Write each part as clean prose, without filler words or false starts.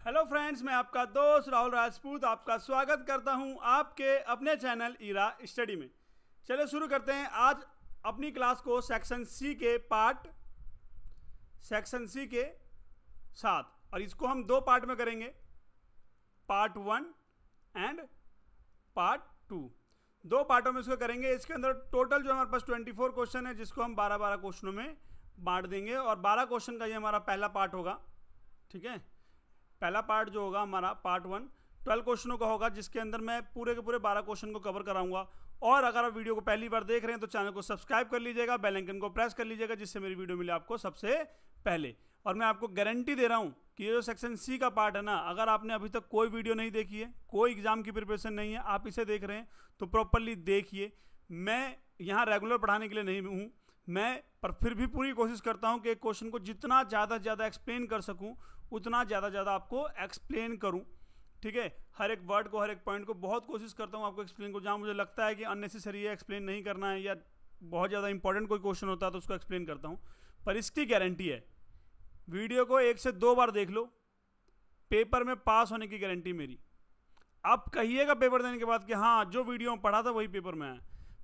Hello friends, मैं आपका दोस्त राहुल राजपूत आपका स्वागत करता हूं आपके अपने चैनल ईरा स्टडी में। चलिए शुरू करते हैं आज अपनी क्लास को सेक्शन सी के साथ, और इसको हम दो पार्ट में करेंगे, पार्ट 1 एंड पार्ट 2। दो पार्टों में इसको करेंगे। इसके अंदर टोटल जो हमारे पास 24 क्वेश्चन है, जिसको हम 12-12 क्वेश्चनों में बांट देंगे, और 12 क्वेश्चन का ये हमारा पहला पार्ट होगा। ठीक है, पहला पार्ट जो होगा हमारा पार्ट 1 12 क्वेश्चनों का होगा, जिसके अंदर मैं पूरे के पूरे 12 क्वेश्चन को कवर कराऊंगा। और अगर आप वीडियो को पहली बार देख रहे हैं तो चैनल को सब्सक्राइब कर लीजिएगा, बेल आइकन को प्रेस कर लीजिएगा, जिससे मेरी वीडियो मिले आपको सबसे पहले। और मैं आपको गारंटी दे रहा हूं कि ये जो सेक्शन सी का पार्ट है ना, अगर आपने अभी तक कोई वीडियो नहीं देखी है, कोई एग्जाम की प्रिपरेशन नहीं है, आप इसे देख रहे हैं तो प्रॉपरली देखिए। मैं यहाँ रेगुलर पढ़ाने के लिए नहीं हूँ, मैं पर फिर भी पूरी कोशिश करता हूँ कि एक क्वेश्चन को जितना ज़्यादा से ज़्यादा एक्सप्लेन कर सकूँ उतना ज़्यादा आपको एक्सप्लेन करूँ। ठीक है, हर एक वर्ड को, हर एक पॉइंट को बहुत कोशिश करता हूँ आपको एक्सप्लेन को। जहाँ मुझे लगता है कि अननेसेसरी है, एक्सप्लेन नहीं करना है, या बहुत ज़्यादा इंपॉर्टेंट कोई क्वेश्चन होता है तो उसको एक्सप्लेन करता हूँ। पर इसकी गारंटी है, वीडियो को 1 से 2 बार देख लो, पेपर में पास होने की गारंटी मेरी। आप कहिएगा पेपर देने के बाद कि हाँ, जो वीडियो में पढ़ा था वही पेपर में आया।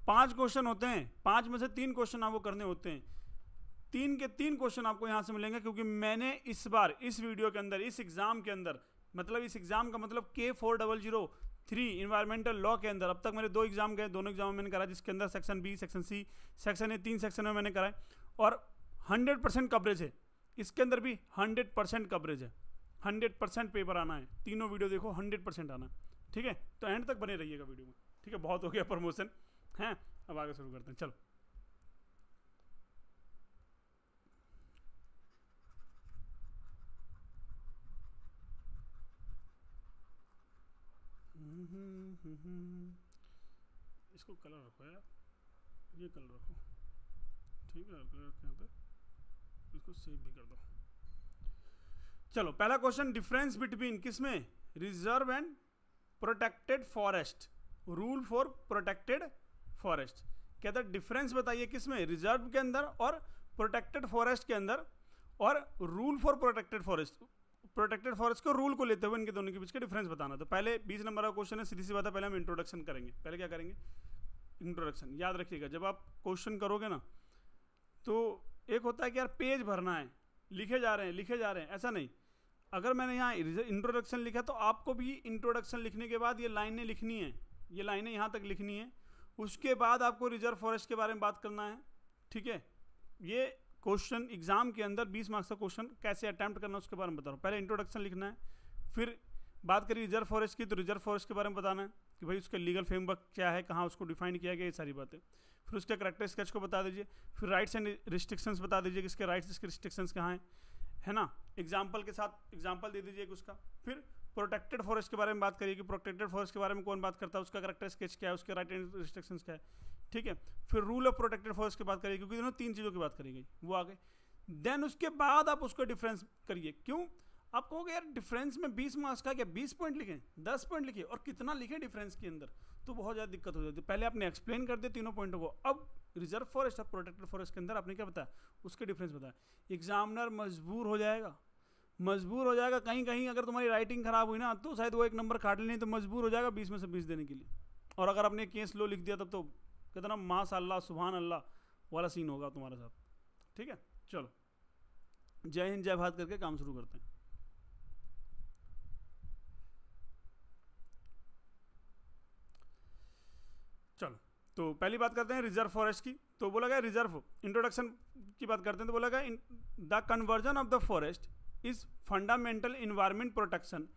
5 क्वेश्चन होते हैं, 5 में से 3 क्वेश्चन आपको करने होते हैं। 3 के 3 क्वेश्चन आपको यहाँ से मिलेंगे, क्योंकि मैंने इस बार इस वीडियो के अंदर, इस एग्जाम के अंदर, मतलब इस एग्जाम का मतलब K4003 इन्वायरमेंटल लॉ के अंदर, अब तक मेरे 2 एग्जाम गए, दोनों एग्जाम मैंने करा, जिसके अंदर section B, section C, section A, 3 section में मैंने कराए, और 100% कवरेज है। इसके अंदर भी 100% कवरेज है, 100% पेपर आना है। तीनों वीडियो देखो, 100% आना है। ठीक है, तो एंड तक बने रहिएगा वीडियो में। ठीक है, बहुत हो गया प्रमोशन हैं, अब आगे शुरू करते हैं। चलो, इसको कलर रखो यार, ये कलर रखो। ठीक है, कलर रखो यहाँ पे, इसको सेव भी कर दो। चलो, पहला क्वेश्चन, डिफरेंस बिटवीन किसमें, reserve and protected forest, rule for protected forest. कहता है डिफरेंस बताइए किसमें, रिजर्व के अंदर और प्रोटेक्टेड फॉरेस्ट के अंदर, और rule for protected forest. Protected forest को रूल को लेते हुए इनके दोनों के बीच का डिफरेंस बताना। तो पहले 20 नंबर का क्वेश्चन है, सीधी सी बात है, पहले हम इंट्रोडक्शन करेंगे। पहले क्या करेंगे, इंट्रोडक्शन। याद रखिएगा, जब आप क्वेश्चन करोगे ना, तो एक होता है कि यार पेज भरना है, लिखे जा रहे हैं, ऐसा नहीं। अगर मैंने यहाँ इंट्रोडक्शन लिखा तो आपको भी इंट्रोडक्शन लिखने के बाद ये लाइनें लिखनी है, ये लाइनें यहाँ तक लिखनी है। उसके बाद आपको रिजर्व फॉरेस्ट के बारे में बात करना है। ठीक है, ये क्वेश्चन एग्जाम के अंदर 20 मार्क्स का क्वेश्चन कैसे अटैम्प्ट करना है उसके बारे में बता रहा हूँ। पहले इंट्रोडक्शन लिखना है, फिर बात करिए रिजर्व फॉरेस्ट की, तो रिजर्व फॉरेस्ट के बारे में बताना है कि भाई उसका लीगल फ्रेमवर्क क्या है, कहाँ उसको डिफाइन किया गया, ये सारी बातें। फिर उसके करेक्टर स्केच को बता दीजिए, फिर राइट्स एंड रिस्ट्रिक्शंस बता दीजिए कि इसके राइट्स, इसके रिस्ट्रिक्शंस कहाँ हैं, है ना। एग्जाम्पल के साथ एग्जाम्पल दे दीजिए उसका। फिर प्रोटेक्टेड फॉरेस्ट के बारे में बात करिए कि प्रोटेक्टेड फॉरेस्ट के बारे में कौन बात करता है, उसका करेक्टर स्केच क्या है, उसके राइट एंड रिस्ट्रिक्शंस क्या है। ठीक है, फिर रूल ऑफ प्रोटेक्टेड फॉरेस्ट की बात करिए, क्योंकि दोनों 3 चीज़ों की बात करी गई, वो आ गए। देन उसके बाद आप उसको डिफरेंस करिए। क्यों, आप कहोगे यार डिफरेंस में 20 मार्क्स का क्या 20 पॉइंट लिखें, 10 पॉइंट लिखे, और कितना लिखे डिफरेंस के अंदर, तो बहुत ज़्यादा दिक्कत हो जाती है। पहले आपने एक्सप्लेन कर दिया तीनों पॉइंटों को, अब रिजर्व फॉरेस्ट और प्रोटेक्टेड फॉरेस्ट के अंदर आपने क्या बताया, उसके डिफरेंस बताया। एग्जामिनर मजबूर हो जाएगा कहीं कहीं। अगर तुम्हारी राइटिंग खराब हुई ना, तो शायद वो 1 नंबर काट लेनी, तो मजबूर हो जाएगा 20 में से 20 देने के लिए। और अगर आपने केस लो लिख दिया तब तो कहते ना माशाअल्लाह सुभान अल्लाह वाला सीन होगा तुम्हारे साथ। ठीक है, चलो, जय हिंद जय भारत करके काम शुरू करते हैं। चलो, तो पहली बात करते हैं रिजर्व फॉरेस्ट की। तो बोला गया रिजर्व, इंट्रोडक्शन की बात करते हैं तो बोला गया the conversion of the forest is fundamental environment protection,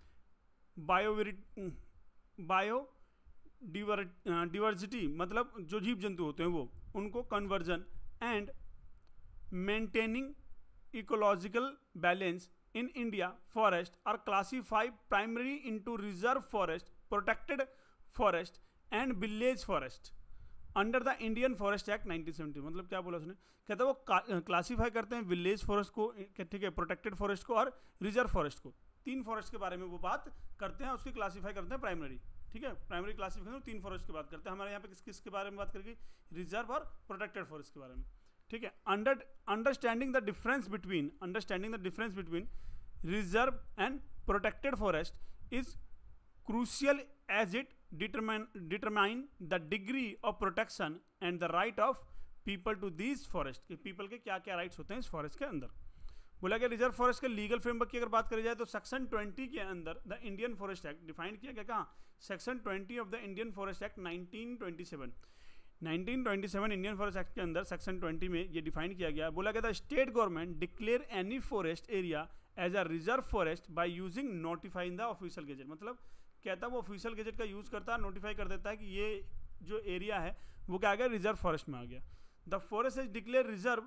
biodiversity, मतलब जो जीव जंतु होते हैं वो, उनको conversion, and maintaining ecological balance in India forest are classified primary into reserve forest, protected forest and village forest under the Indian Forest Act 1970। मतलब क्या बोला उसने, कहता है वो क्लासीफाई करते हैं विलेज फॉरेस्ट को, ठीक है, प्रोटेक्टेड फॉरेस्ट को और रिजर्व फॉरेस्ट को। 3 फॉरेस्ट के बारे में वो बात करते हैं, उसकी क्लासीफाई करते हैं प्राइमरी। ठीक है, प्राइमरी क्लासिफिकेशन 3 फॉरेस्ट की बात करते हैं। हमारे यहाँ पे किस किस के बारे में बात करेगी, रिजर्व और प्रोटेक्टेड फॉरेस्ट के बारे में। ठीक है, understanding the difference between reserve and protected forest is crucial as it determine the degree of protection and the right of people to these forest, कि पीपल के क्या क्या राइट्स होते हैं इस फॉरेस्ट के अंदर। बोला गया रिजर्व फॉरेस्ट के लीगल फ्रेमवर्क की अगर बात करी जाए तो सेक्शन 20 के अंदर the Indian Forest act define किया गया, कहाँ, section 20 of the Indian Forest act 1927 Indian Forest act के अंदर सेक्शन 20 में ये डिफाइन किया गया। बोला गया था state government declare any forest area as a reserve forest by using notify in the official gazette, मतलब कहता है वो ऑफिशियल गेजेट का यूज करता है, नोटिफाई कर देता है कि ये जो एरिया है वो क्या आ गया, रिजर्व फॉरेस्ट में आ गया। The forest is declare reserve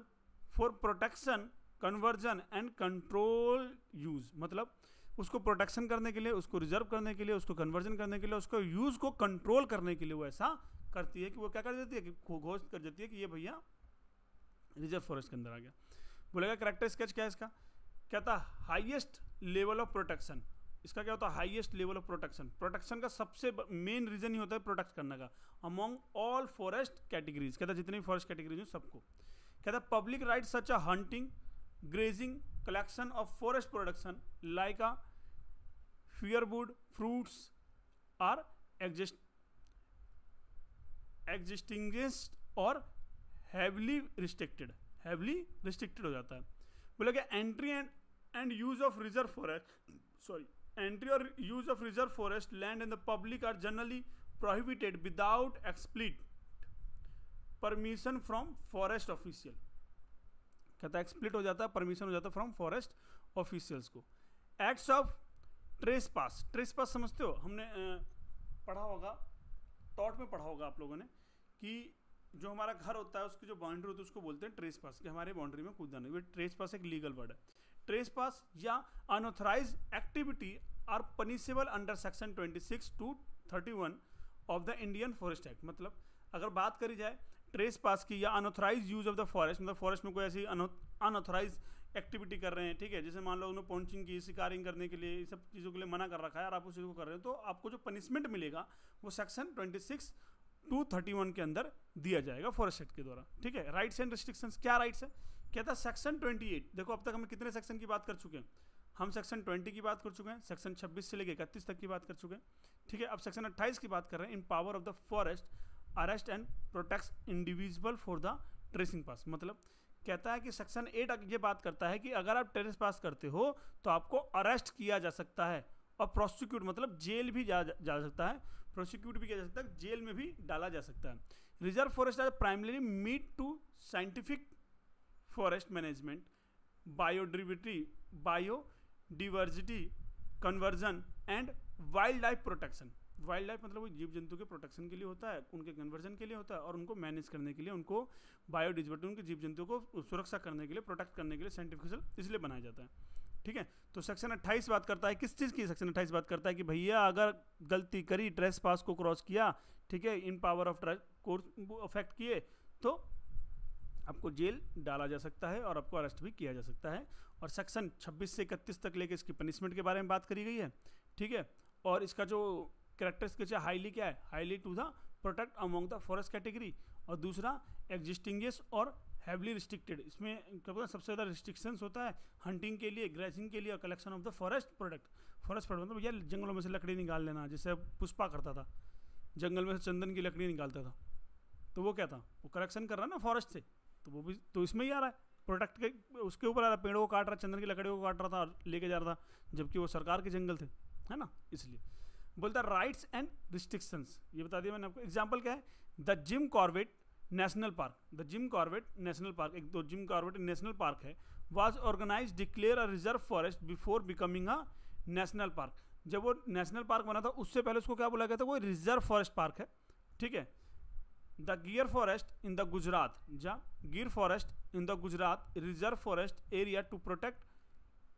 for protection, conversion and control use, मतलब उसको प्रोटेक्शन करने के लिए, उसको रिजर्व करने के लिए, उसको कन्वर्जन करने के लिए, उसको यूज को कंट्रोल करने के लिए वो ऐसा करती है कि वो क्या कर देती है कि घोषित कर देती है कि ये भैया रिजर्व फॉरेस्ट के अंदर आ गया। बोलेगा करेक्टर स्केच क्या है इसका, क्या था, हाईएस्ट लेवल ऑफ प्रोटेक्शन। इसका क्या होता है, highest level of protection. Protection का सबसे मेन रीजन ही होता है प्रोटेक्ट करने का अमॉन्ग ऑल फॉरेस्ट कैटेगरीज, कहता है जितनी फॉरेस्ट कैटेगरीज हैं सबको। कहता है public right such a hunting, grazing, collection of forest production like a firewood, fruits are extinguished or heavily restricted हो जाता है। बोला कि entry and use of reserve forest, entry और use of reserve forest land in the public are generally prohibited without explicit permission from forest official. कहता है एक्सप्लिट हो जाता है, परमिशन हो जाता है फ्रॉम फॉरेस्ट ऑफिशियल्स को। एक्ट्स ऑफ ट्रेस पास समझते हो, हमने पढ़ा होगा, टॉट में पढ़ा होगा आप लोगों ने कि जो हमारा घर होता है उसकी जो बाउंड्री होती है उसको बोलते हैं ट्रेस पास, कि हमारे बाउंड्री में कूदना नहीं। ट्रेस पास एक लीगल वर्ड है। ट्रेस पास या unauthorise activity are punishable under section 26 to 31 of the Indian Forest Act. मतलब अगर बात करी जाए ट्रेस पास की या unauthorise use of the forest, मतलब फॉरेस्ट में कोई ऐसी अनऑथराइज एक्टिविटी कर रहे हैं, ठीक है, जैसे मान लो उन्होंने पॉन्चिंग की, शिकारिंग करने के लिए, ये सब चीज़ों के लिए मना कर रखा है और आप उस चीज़ को कर रहे हो, तो आपको जो पनिशमेंट मिलेगा वो सेक्शन 26 to 31 के अंदर दिया जाएगा फॉरेस्ट एक्ट के द्वारा, ठीक है। राइट्स एंड रिस्ट्रिक्शंस, क्या राइट्स है, कहता है सेक्शन 28। देखो अब तक हम कितने सेक्शन की बात कर चुके हैं, हम सेक्शन 20 की बात कर चुके हैं, सेक्शन 26 से लेकर 31 तक की बात कर चुके हैं, ठीक है। अब सेक्शन 28 की बात कर रहे हैं, in power of the forest arrest and protects individual for the ट्रेसिंग पास। मतलब कहता है कि सेक्शन 8 ये बात करता है कि अगर आप ट्रेस पास करते हो तो आपको अरेस्ट किया जा सकता है और प्रोसिक्यूट मतलब जेल भी जा सकता है, प्रोसिक्यूट भी किया जा सकता है, जेल में भी डाला जा सकता है। Reserve forest are primary meet to scientific forest management, biodiversity conversion and wild life protection. Wild life मतलब वो जीव जंतु के प्रोटेक्शन के लिए होता है, उनके कन्वर्जन के लिए होता है और उनको मैनेज करने के लिए, उनको बायोडिवर्सिटी उनके जीव जंतुओं को सुरक्षा करने के लिए, प्रोटेक्ट करने के लिए साइंटिफिकल इसलिए बनाया जाता है, ठीक है। तो सेक्शन 28 बात करता है किस चीज़ की, सेक्शन 28 बात करता है कि भैया अगर गलती करी, ट्रेस पास को क्रॉस किया, ठीक है, इन पावर ऑफ कोर्स अफेक्ट किए तो आपको जेल डाला जा सकता है और आपको अरेस्ट भी किया जा सकता है। और सेक्शन 26 से 31 तक लेके इसकी पनिशमेंट के बारे में बात करी गई है, ठीक है। और इसका जो कैरेक्टर स्केच है हाईली क्या है, highly to the protect among the forest category, और दूसरा एग्जिस्टिंगेस और हैवली रिस्ट्रिक्टेड। इसमें सबसे ज़्यादा रिस्ट्रिक्शंस होता है हंटिंग के लिए, ग्रेजिंग के लिए और collection of the forest product. Forest product मतलब भैया जंगलों में से लकड़ी निकाल लेना, जैसे पुष्पा करता था, जंगल में से चंदन की लकड़ी निकालता था, तो वो क्या था, वो कलेक्शन कर रहा है ना फॉरेस्ट से, तो वो भी तो इसमें ही आ रहा है, प्रोटेक्ट के उसके ऊपर आ रहा है, पेड़ों को काट रहा है, चंदन की लकड़ियों को काट रहा था और लेके जा रहा था, जबकि वो सरकार के जंगल थे, है ना। इसलिए बोलता है राइट्स एंड रिस्ट्रिक्शंस, ये बता दिया मैंने आपको। एग्जांपल क्या है, the Jim Corbett national park, the Jim Corbett national park, एक तो जिम कॉर्बेट नेशनल पार्क है, was organise declare a reserve forest before becoming a national park. जब वो नेशनल पार्क बना था उससे पहले उसको क्या बोला गया था, वो रिजर्व फॉरेस्ट पार्क है, ठीक है। द गिर forest in the Gujarat, Gir forest in the Gujarat reserve forest area to protect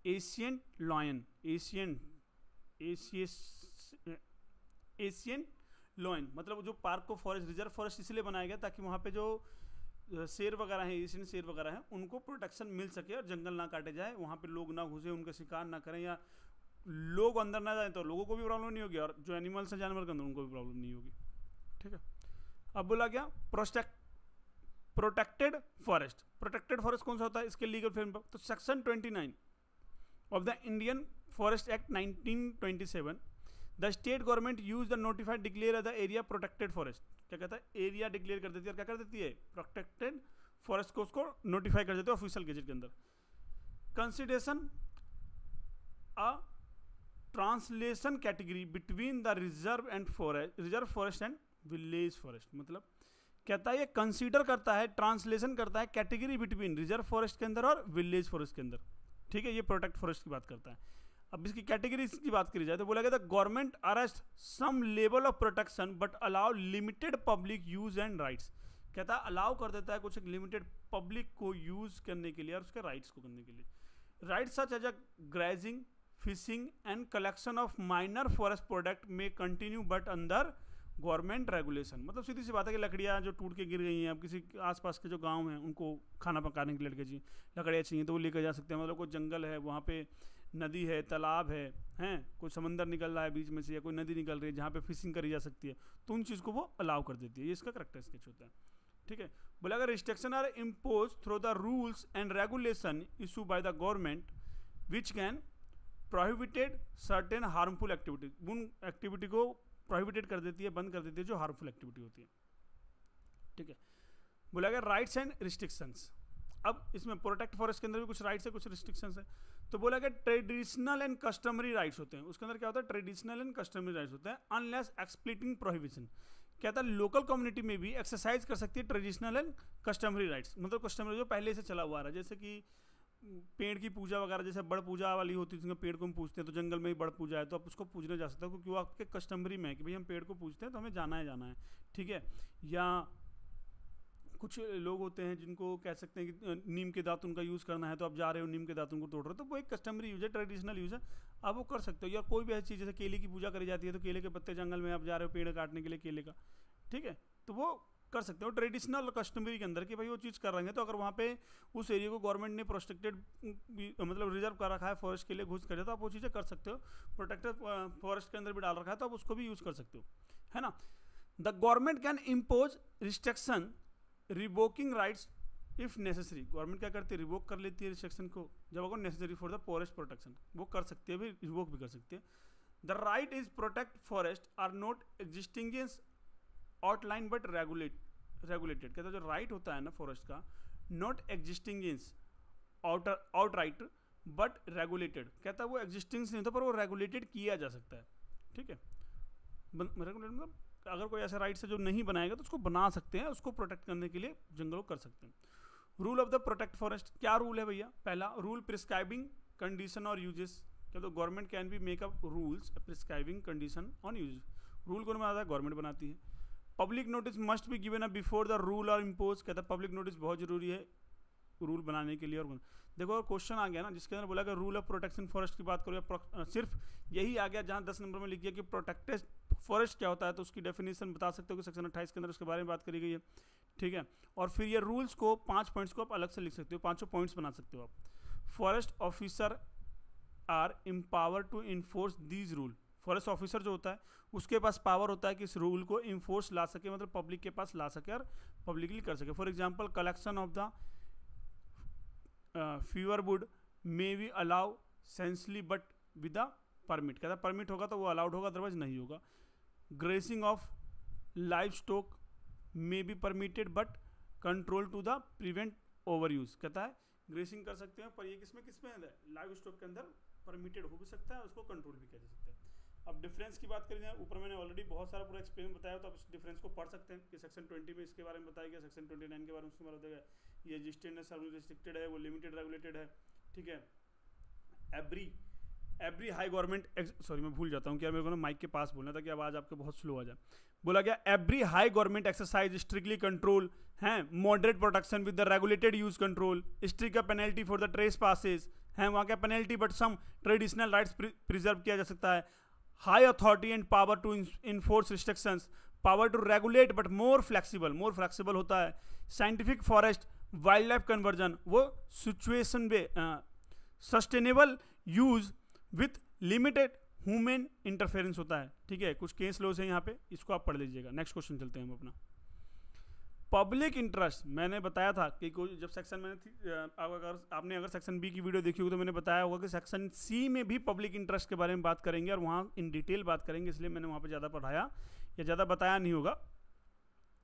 Asian lion, Asian lion मतलब जो पार्क को फॉरेस्ट रिजर्व फॉरेस्ट इसलिए बनाया गया ताकि वहाँ पे जो शेर वगैरह हैं, एशियन शेर वगैरह हैं, उनको प्रोटेक्शन मिल सके और जंगल ना काटे जाए, वहाँ पे लोग ना घुसे, उनका शिकार ना करें, या लोग अंदर ना जाए तो लोगों को भी प्रॉब्लम नहीं होगी और जो एनिमल्स हैं जानवर के अंदर उनको भी प्रॉब्लम नहीं होगी, ठीक है। अब बोला गया प्रोटेक्टेड फॉरेस्ट। प्रोटेक्टेड फॉरेस्ट कौन सा होता है, इसके लीगल फ्रेमवर्क, तो section 29 of the Indian Forest act 1927 the state government use the notified declare the area protected forest. क्या कहता है, एरिया डिक्लेयर कर देती है और क्या कर देती है, प्रोटेक्टेड फॉरेस्ट को उसको नोटिफाई कर देते हैं ऑफिशियल गेजेट के अंदर। Consideration a translation category between the reserve forest and village forest. मतलब कहता है ये कंसीडर करता है, ट्रांसलेशन करता है कैटेगरी बिटवीन रिजर्व फॉरेस्ट के अंदर और विलेज फॉरेस्ट के अंदर। ठीक है, ये प्रोटेक्ट फॉरेस्ट की बात करता है। अब इसकी कैटेगरीज की बात करी जाए तो बोला गया था government arrest some level of protection but allow limited public use and rights. कहता है अलाउ कर देता है कुछ एक लिमिटेड पब्लिक को यूज करने के लिए और उसके राइट्स को करने के लिए। Rights such as a grazing, fishing and collection of minor forest product में continue but under government regulation. मतलब सीधी सी बात है कि लकड़ियाँ जो टूट के गिर गई हैं, अब किसी आसपास के जो गांव हैं उनको खाना पकाने के लिए लकड़ियाँ चाहिए तो वो लेकर जा सकते हैं। मतलब कोई जंगल है, वहाँ पे नदी है, तालाब है, कोई समंदर निकल रहा है बीच में से या कोई नदी निकल रही है जहाँ पे फिशिंग करी जा सकती है, तो उन चीज़ को वो अलाउ कर देती है। ये इसका करेक्टर स्केच होता है। ठीक है, बोला अगर restriction are impose through the rules and regulation issue by the government which can prohibited certain harmful activity. उन एक्टिविटी को प्रोहिबिटेड कर देती है, बंद कर देती है जो हार्मफुल एक्टिविटी होती है। ठीक है, बोला अगर राइट्स एंड रिस्ट्रिक्शंस। अब इसमें प्रोटेक्ट फॉरेस्ट के अंदर भी कुछ राइट्स है, कुछ रिस्ट्रिक्शंस है। तो बोला कि ट्रेडिशनल एंड कस्टमरी राइट्स होते हैं। उसके अंदर क्या होता है, ट्रेडिशनल एंड कस्टमरी राइट्स होते हैं अनलेस एक्सप्लिटिंग प्रोहिबिशन। कहता है लोकल कम्युनिटी में भी एक्सरसाइज कर सकती है ट्रेडिशनल एंड कस्टमरी राइट्स। मतलब कस्टमरी जो पहले से चला हुआ रहा है, जैसे कि पेड़ की पूजा वगैरह, जैसे बड़ पूजा वाली होती है जिसमें पेड़ को हम पूजते हैं, तो जंगल में ही बड़ पूजा है तो आप उसको पूजने जा सकते हो क्योंकि वो आपके कस्टमरी में है कि भाई हम पेड़ को पूजते हैं तो हमें जाना है। ठीक है, या कुछ लोग होते हैं जिनको कह सकते हैं कि नीम के दातुन का यूज़ करना है तो आप जा रहे हो नीम के दातुन को तोड़ रहे हो, तो वो एक कस्टमरी यूज़ है, ट्रेडिशनल यूज़ है, आप वो कर सकते हो। या कोई भी ऐसी चीज़ जैसे केले की पूजा करी जाती है तो केले के पत्ते जंगल में आप जा रहे हो पेड़ काटने के लिए केले का, ठीक है, तो वो कर सकते हो ट्रेडिशनल और कस्टमरी के अंदर कि भाई वो चीज़ कर रहे हैं। तो अगर वहाँ पे उस एरिया को गवर्नमेंट ने प्रोटेक्टेड मतलब रिजर्व कर रखा है फॉरेस्ट के लिए घुस कर, तो आप वो चीज़ें कर सकते हो। प्रोटेक्टेड फॉरेस्ट के अंदर भी डाल रखा है तो आप उसको भी यूज़ कर सकते हो, है ना। The government can impose restriction revoking rights if necessary. Government क्या करती है, रिवोक कर लेती है रिस्ट्रिक्शन को जब अगर necessary for the forest protection, वो कर सकती है, भी रिवोक भी कर सकती है। The right is protect forest are not existing outline but regulated. कहता है जो राइट होता है ना फॉरेस्ट का, not existing outright but regulated. कहता है वो एग्जिस्टिंग नहीं होता पर वो रेगुलेटेड किया जा सकता है। ठीक है, रेगुलेटेड मतलब अगर कोई ऐसा राइट से जो नहीं बनाएगा तो उसको बना सकते हैं, उसको प्रोटेक्ट करने के लिए जंगलों कर सकते हैं। Rule of the protect forest, क्या रूल है भैया। पहला रूल प्रिस्क्राइबिंग कंडीशन और यूजेस। क्या तो government can be make up rules prescribing condition on use. Rule कौन बनाता है, गवर्नमेंट बनाती है। Public notice must be given up before the rule और इम्पोज। कहता है पब्लिक नोटिस बहुत जरूरी है रूल बनाने के लिए। और देखो क्वेश्चन आ गया ना जिसके अंदर बोला कि रूल ऑफ प्रोटेक्शन फॉरेस्ट की बात करो, सिर्फ यही आ गया जहाँ 10 नंबर में लिख गया कि प्रोटेक्टेड फॉरेस्ट क्या होता है, तो उसकी डेफिनेशन बता सकते हो कि सेक्शन 28 के अंदर उसके बारे में बात करी गई है। ठीक है, और फिर ये रूल्स को 5 पॉइंट्स को आप अलग से लिख सकते हो, 5 पॉइंट्स बना सकते हो आप। Forest officer are empower to enforce these rule. Forest officer जो होता है उसके पास पावर होता है कि इस रूल को इन्फोर्स ला सके, मतलब पब्लिक के पास ला सके और पब्लिकली कर सके। For example collection of the fire wood may be allow seasonally but with the permit. कहता है परमिट होगा तो वो अलाउड होगा, अदरवाइज नहीं होगा। Grazing of livestock may be permitted but control to the prevent over use. कहता है ग्रेसिंग कर सकते हैं पर ये किसमें है, लाइव स्टॉक के अंदर परमिटेड हो भी सकता है, उसको कंट्रोल भी किया जा सकता है। अब डिफरेंस की बात करें, ऊपर मैंने ऑलरेडी बहुत सारा पूरा एक्सप्लेन बताया, तो आप इस डिफरेंस को पढ़ सकते हैं कि सेक्शन 20 में इसके बारे में बताया गया, सेक्शन 29 के बारे में उसमें बताया गया। ये एग्जिस्टेंट है, सब रिस्ट्रिक्टेड है, वो लिमिटेड रेगुलेटेड है। ठीक है, एवरी हाई गवर्नमेंट, सॉरी मैं भूल जाता हूँ क्या, मेरे को ना माइक के पास बोलना था कि आवाज आपके बहुत स्लो आ जाए। बोला गया every high government exercise strictly control है moderate protection with the regulated use control, strict का penalty for the trespasses है, वहाँ क्या penalty but some traditional rights preserve किया जा सकता है। High authority and power to enforce restrictions, power to regulate but more flexible होता है। Scientific forest wildlife conversion, वो सिचुएशन पे sustainable use with limited human interference होता है। ठीक है, कुछ केस लॉज है यहाँ पे, इसको आप पढ़ लीजिएगा। नेक्स्ट क्वेश्चन चलते हैं हम अपना। पब्लिक इंटरेस्ट, मैंने बताया था कि कोई जब सेक्शन मैंने अगर सेक्शन बी की वीडियो देखी होगी तो मैंने बताया होगा कि सेक्शन सी में भी पब्लिक इंटरेस्ट के बारे में बात करेंगे और वहाँ इन डिटेल बात करेंगे, इसलिए मैंने वहाँ पे ज़्यादा पढ़ाया या ज़्यादा बताया नहीं होगा।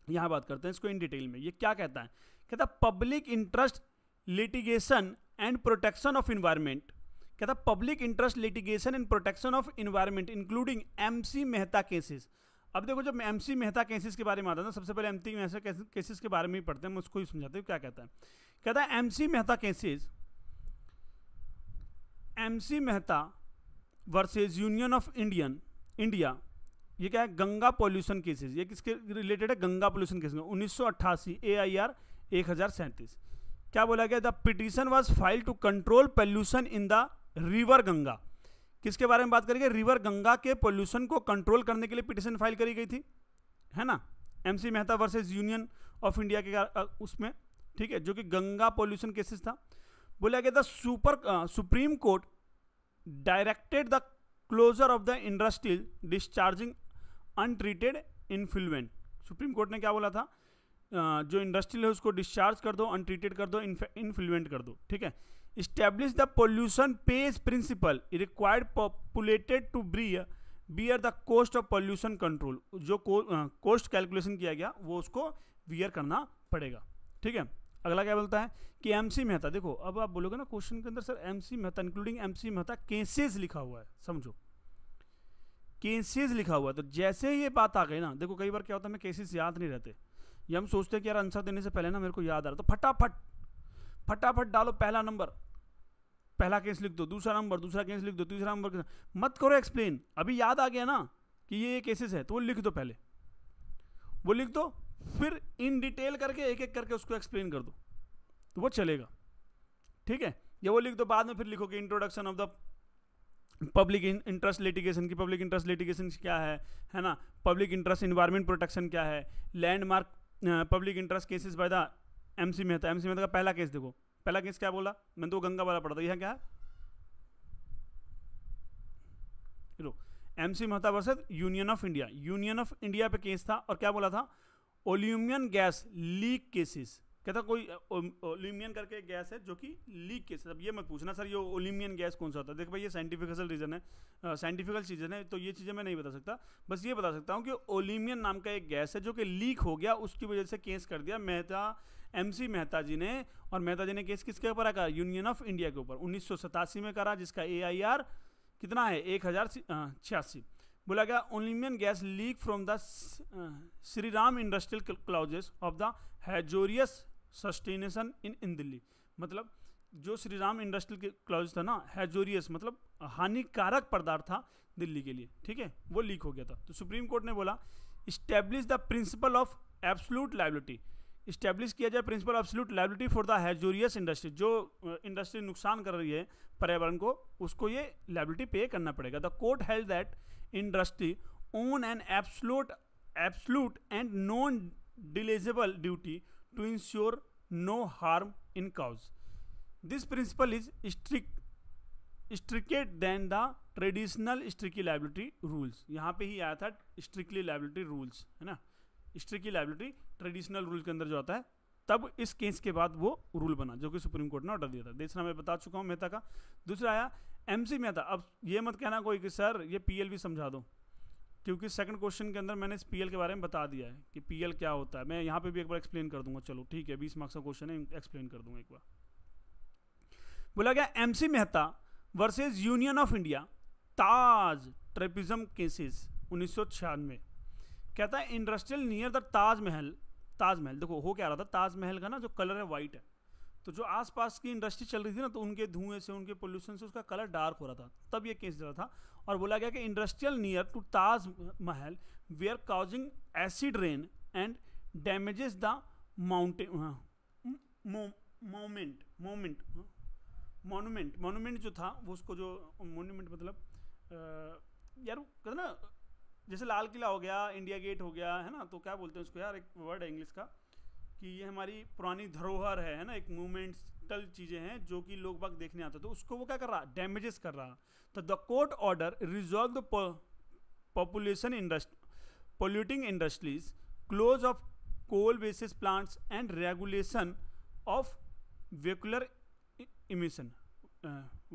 यहाँ बात करते हैं इसको इन डिटेल में। ये क्या कहता है? कहता है public interest litigation and protection of environment. कहता है public interest litigation and protection of environment including MC Mehta cases. अब देखो जब MC मेहता केसेस के बारे में आता है ना, सबसे पहले MC मेहता केसेस के बारे में ही पढ़ते हैं, मैं उसको ही समझाते हूँ क्या कहता है। कहता है MC Mehta cases, MC Mehta versus Union of India, ये क्या है? Ganga pollution cases. ये किसके रिलेटेड है? Ganga pollution cases. 1988 AIR 1037। क्या बोला गया? The petition was file to control pollution in the river Ganga. किसके बारे में बात करेंगे? रिवर गंगा के पॉल्यूशन को कंट्रोल करने के लिए पिटीशन फाइल करी गई थी, है ना, MC Mehta versus Union of India के उसमें, ठीक है, जो कि गंगा पॉल्यूशन केसेस था। बोला गया the supreme court directed the closure of the industrial discharging untreated influent. Supreme court ने क्या बोला था? जो इंडस्ट्रियल है उसको डिस्चार्ज कर दो, अनट्रीटेड कर दो, इनफ्लुएंट कर दो, ठीक है। Establish the pollution pays principle required populated to bear the cost of pollution control। जो cost कैलकुलेशन किया गया वो उसको बियर करना पड़ेगा, ठीक है। अगला क्या बोलता है कि MC मेहता, देखो अब आप बोलोगे ना क्वेश्चन के अंदर sir MC Mehta including MC Mehta cases लिखा हुआ है, समझो केसेस लिखा हुआ है। तो जैसे ये बात आ गई ना, देखो कई बार क्या होता है हमें केसेस याद नहीं रहते, ये हम सोचते हैं कि यार आंसर देने से पहले ना मेरे को याद आ रहा, तो फटाफट डालो पहला नंबर, पहला केस लिख दो, दूसरा नंबर, दूसरा केस लिख दो, तीसरा नंबर, मत करो एक्सप्लेन। अभी याद आ गया ना कि ये केसेस है तो वो लिख दो, पहले वो लिख दो, फिर इन डिटेल करके एक एक करके उसको एक्सप्लेन कर दो तो वो चलेगा, ठीक है। या वो लिख दो, बाद में फिर लिखो कि introduction of the public interest litigation की, पब्लिक इंटरेस्ट लिटिगेशन क्या है ना, पब्लिक इंटरेस्ट इन्वायरमेंट प्रोटेक्शन क्या है, landmark public interest cases by the MC Mehta. MC Mehta का पहला केस देखो, पहला केस क्या बोला? मैंने तो गंगा वाला पढ़ा था, यह क्या है? MC Mehta versus Union of India पे केस था, और क्या बोला था? ओल्यूमियन गैस लीक केसेस। कहता कोई ओल्यूमियन करके गैस है जो कि लीक केसेस। अब ये मत पूछना सर ये ओल्यूमियन गैस कौन सा होता है, देख भाई ये साइंटिफिकल रीजन है, साइंटिफिकल चीज़ें है, तो ये चीज़ें मैं नहीं बता सकता। बस ये बता सकता हूँ कि ओल्यूमियन नाम का एक गैस है जो कि लीक हो गया, उसकी वजह से केस कर दिया MC मेहता जी ने। और मेहता जी ने केस किसके ऊपर करा? यूनियन ऑफ इंडिया के ऊपर 1987 में करा, जिसका AIR कितना है? 1086। बोला गया oleum gas leak from the Shri Ram industrial closures of the hazardous substance in Delhi. मतलब जो श्री राम इंडस्ट्रियल क्लाउज था ना, हैजोरियस मतलब हानिकारक पदार्थ था दिल्ली के लिए, ठीक है, वो लीक हो गया था। तो सुप्रीम कोर्ट ने बोला establish the principle of absolute liability, establish किया जाए principle of absolute liability for the hazardous industry. जो इंडस्ट्री नुकसान कर रही है पर्यावरण को, उसको ये लायबिलिटी पे करना पड़ेगा। The court held that industry own an absolute and non delegable duty to ensure no harm in cause. This principle is stricter than the traditional strictly liability rules। यहाँ पे ही आया था strictly liability rules, है ना, strictly liability traditional rule के अंदर जो आता है, तब इस केस के बाद वो रूल बना जो कि सुप्रीम कोर्ट ने ऑर्डर दिया था। दूसरा मैं बता चुका हूँ मेहता का। दूसरा आया MC मेहता। अब ये मत कहना कोई कि सर ये PL भी समझा दो, क्योंकि सेकंड क्वेश्चन के अंदर मैंने इस PL के बारे में बता दिया है कि PL क्या होता है। मैं यहाँ पे भी एक बार एक्सप्लेन कर दूंगा, चलो ठीक है, 20 मार्क्स का क्वेश्चन है, एक्सप्लेन कर दूंगा एक बार। बोला गया MC Mehta versus Union of India Taj trapezium cases 1996। कहता है इंडस्ट्रियल नियर द ताजमहल। देखो हो क्या रहा था, ताजमहल का ना जो कलर है वाइट है, तो जो आसपास की इंडस्ट्री चल रही थी ना, तो उनके धुएं से, उनके पोल्यूशन से उसका कलर डार्क हो रहा था, तब ये केस चला था। और बोला गया कि industrial near to Taj Mahal were causing acid rain and damages the monument जो था वो, उसको जो मोन्यूमेंट मतलब यार कहते ना, जैसे लाल किला हो गया, इंडिया गेट हो गया, है ना, तो क्या बोलते हैं उसको यार, एक वर्ड है इंग्लिश का कि ये हमारी पुरानी धरोहर है ना, एक मूवमेंटल चीज़ें हैं जो कि लोग बाग देखने आते, तो उसको वो क्या कर रहा, डैमेजेस कर रहा। तो the court order resolve the population polluting industries close of coal basis plants and regulation of vehicular emission,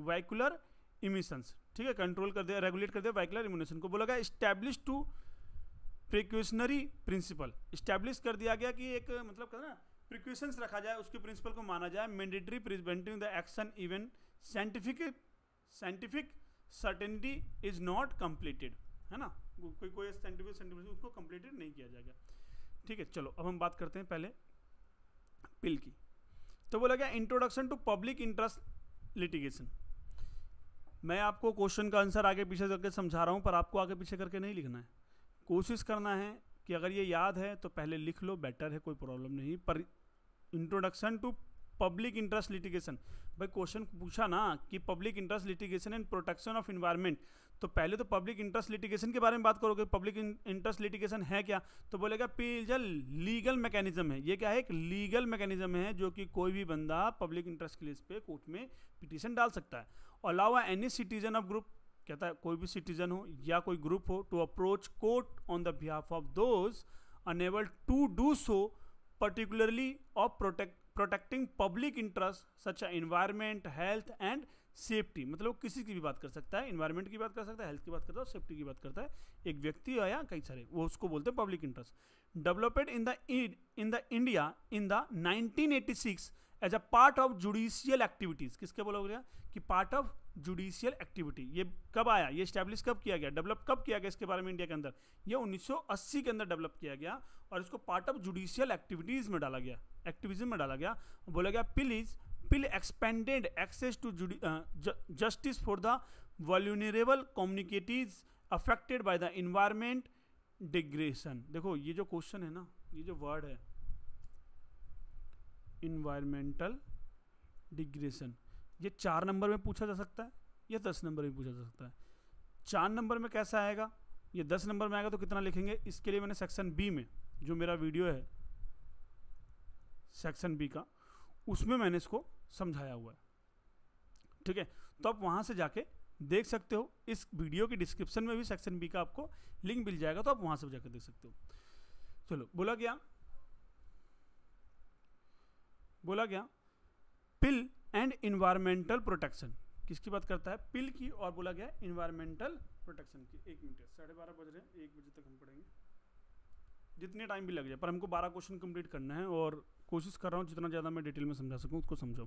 vehicular emissions, ठीक है, कंट्रोल कर दिया, रेगुलेट कर दिया vehicular emission को। बोला गया establish to precautionary principle, establish कर दिया गया कि एक मतलब कहना प्रिकॉशंस रखा जाए, उसके प्रिंसिपल को माना जाए। Mandatory preventing the action even scientific certainty is not completed, है ना, कोई साइंटिफिक उसको कंप्लीटेड नहीं किया जाएगा। ठीक है, चलो अब हम बात करते हैं पहले पिल की। तो बोला गया introduction to public interest litigation. मैं आपको क्वेश्चन का आंसर आगे पीछे करके समझा रहा हूँ, पर आपको आगे पीछे करके नहीं लिखना है। कोशिश करना है कि अगर ये याद है तो पहले लिख लो, बेटर है, कोई प्रॉब्लम नहीं। पर introduction to public interest litigation, भाई क्वेश्चन पूछा ना कि public interest litigation and protection of environment, तो पहले तो पब्लिक इंटरेस्ट लिटिगेशन के बारे में बात करोगे। पब्लिक इंटरेस्ट लिटिगेशन है क्या, तो बोलेगा पिल लीगल मैकेनिज्म है। ये क्या है, एक लीगल मैकेनिज्म है जो कि कोई भी बंदा पब्लिक इंटरेस्ट के लिए पे कोर्ट में पिटीशन डाल सकता है। Allow any citizen of group, कहता है कोई भी सिटीजन हो या कोई ग्रुप हो, to approach court on the behalf of those unable to do so, particularly of protecting public interest such environment, health and safety. मतलब किसी की भी बात कर सकता है, एनवायरमेंट की बात कर सकता है, हेल्थ की बात करता है और सेफ्टी की बात करता है, एक व्यक्ति या कई सारे, वो उसको बोलते हैं public interest. Developed in the India in the 1986 as a part of judicial activities. किसके बोला गया कि पार्ट ऑफ जुडिशियल एक्टिविटी। ये कब आया, ये स्टैब्लिश कब किया गया, डेवलप कब किया गया इसके बारे में इंडिया के अंदर, ये 1980 के अंदर डेवलप किया गया और इसको पार्ट ऑफ जुडिशियल एक्टिविटीज में डाला गया, एक्टिविज्म में डाला गया। बोला गया PIL expanded access to justice for the vulnerable communities affected by the environment degradation. देखो ये जो क्वेश्चन है ना, ये जो वर्ड है इन्वायरमेंटल डिग्रेडेशन, ये 4 नंबर में पूछा जा सकता है, ये 10 नंबर में पूछा जा सकता है। 4 नंबर में कैसा आएगा, ये 10 नंबर में आएगा तो कितना लिखेंगे, इसके लिए मैंने सेक्शन बी में जो मेरा वीडियो है सेक्शन बी का, उसमें मैंने इसको समझाया हुआ है। ठीक है, तो आप वहां से जाके देख सकते हो, इस वीडियो की डिस्क्रिप्शन में भी सेक्शन बी का आपको लिंक मिल जाएगा, तो आप वहां से जाकर देख सकते हो। चलो बोला गया पिल एंड इन्वायरमेंटल प्रोटेक्शन, किसकी बात करता है, पिल की, और बोला गया इन्वायरमेंटल प्रोटेक्शन की। 1 मिनट, 12:30 बज रहे हैं, 1 बजे तक हम पढ़ेंगे, जितने टाइम भी लग जाए, पर हमको 12 क्वेश्चन कंप्लीट करना है और कोशिश कर रहा हूँ जितना ज़्यादा मैं डिटेल में समझा सकूँ उसको समझो।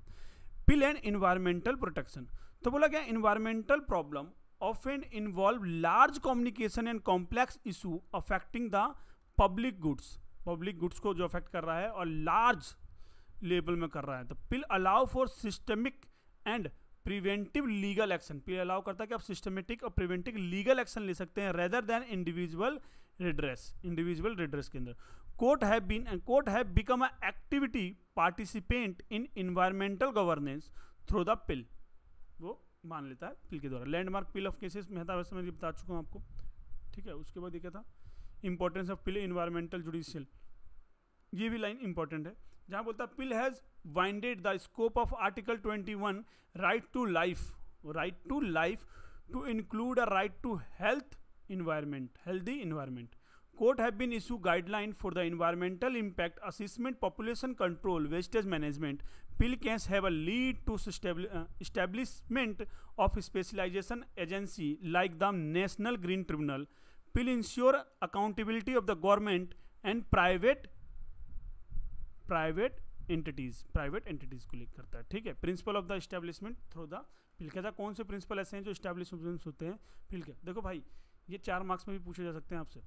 पिल एंड इन्वायरमेंटल प्रोटेक्शन, तो बोला गया environmental problem often involve large communication and complex issue affecting the public goods को जो अफेक्ट कर रहा है और लार्ज लेवल में कर रहा है। तो PIL allow for systemic and preventive legal action, PIL allow करता है कि आप सिस्टमेटिक और प्रिवेंटिव लीगल एक्शन ले सकते हैं रेदर देन इंडिविजुअल रिड्रेस के अंदर। Court have become a activity participant in environmental governance through the पिल, वो मान लेता है पिल के द्वारा। Landmark pill of cases Mehta वैसे मैं बता चुका हूँ आपको। ठीक है, उसके बाद ये क्या था, importance of PIL environmental judicial, ये भी लाइन इंपॉर्टेंट है, जहां बोलता है PIL has widened the scope of article 21 right to life to include a right to healthy environment. Court have been issue guideline for the environmental impact assessment, population control, wastage management. PIL can have a lead to establishment of specialization agency like the national green tribunal. PIL ensure accountability of the government and private entities को लिख करता है। ठीक है, principal of the establishment through the पिल, कहता है कौन से प्रिंसिपल ऐसे हैं जो एस्टेब्लिशमेंट होते हैं पिल के। देखो भाई, ये 4 मार्क्स में भी पूछे जा सकते हैं आपसे।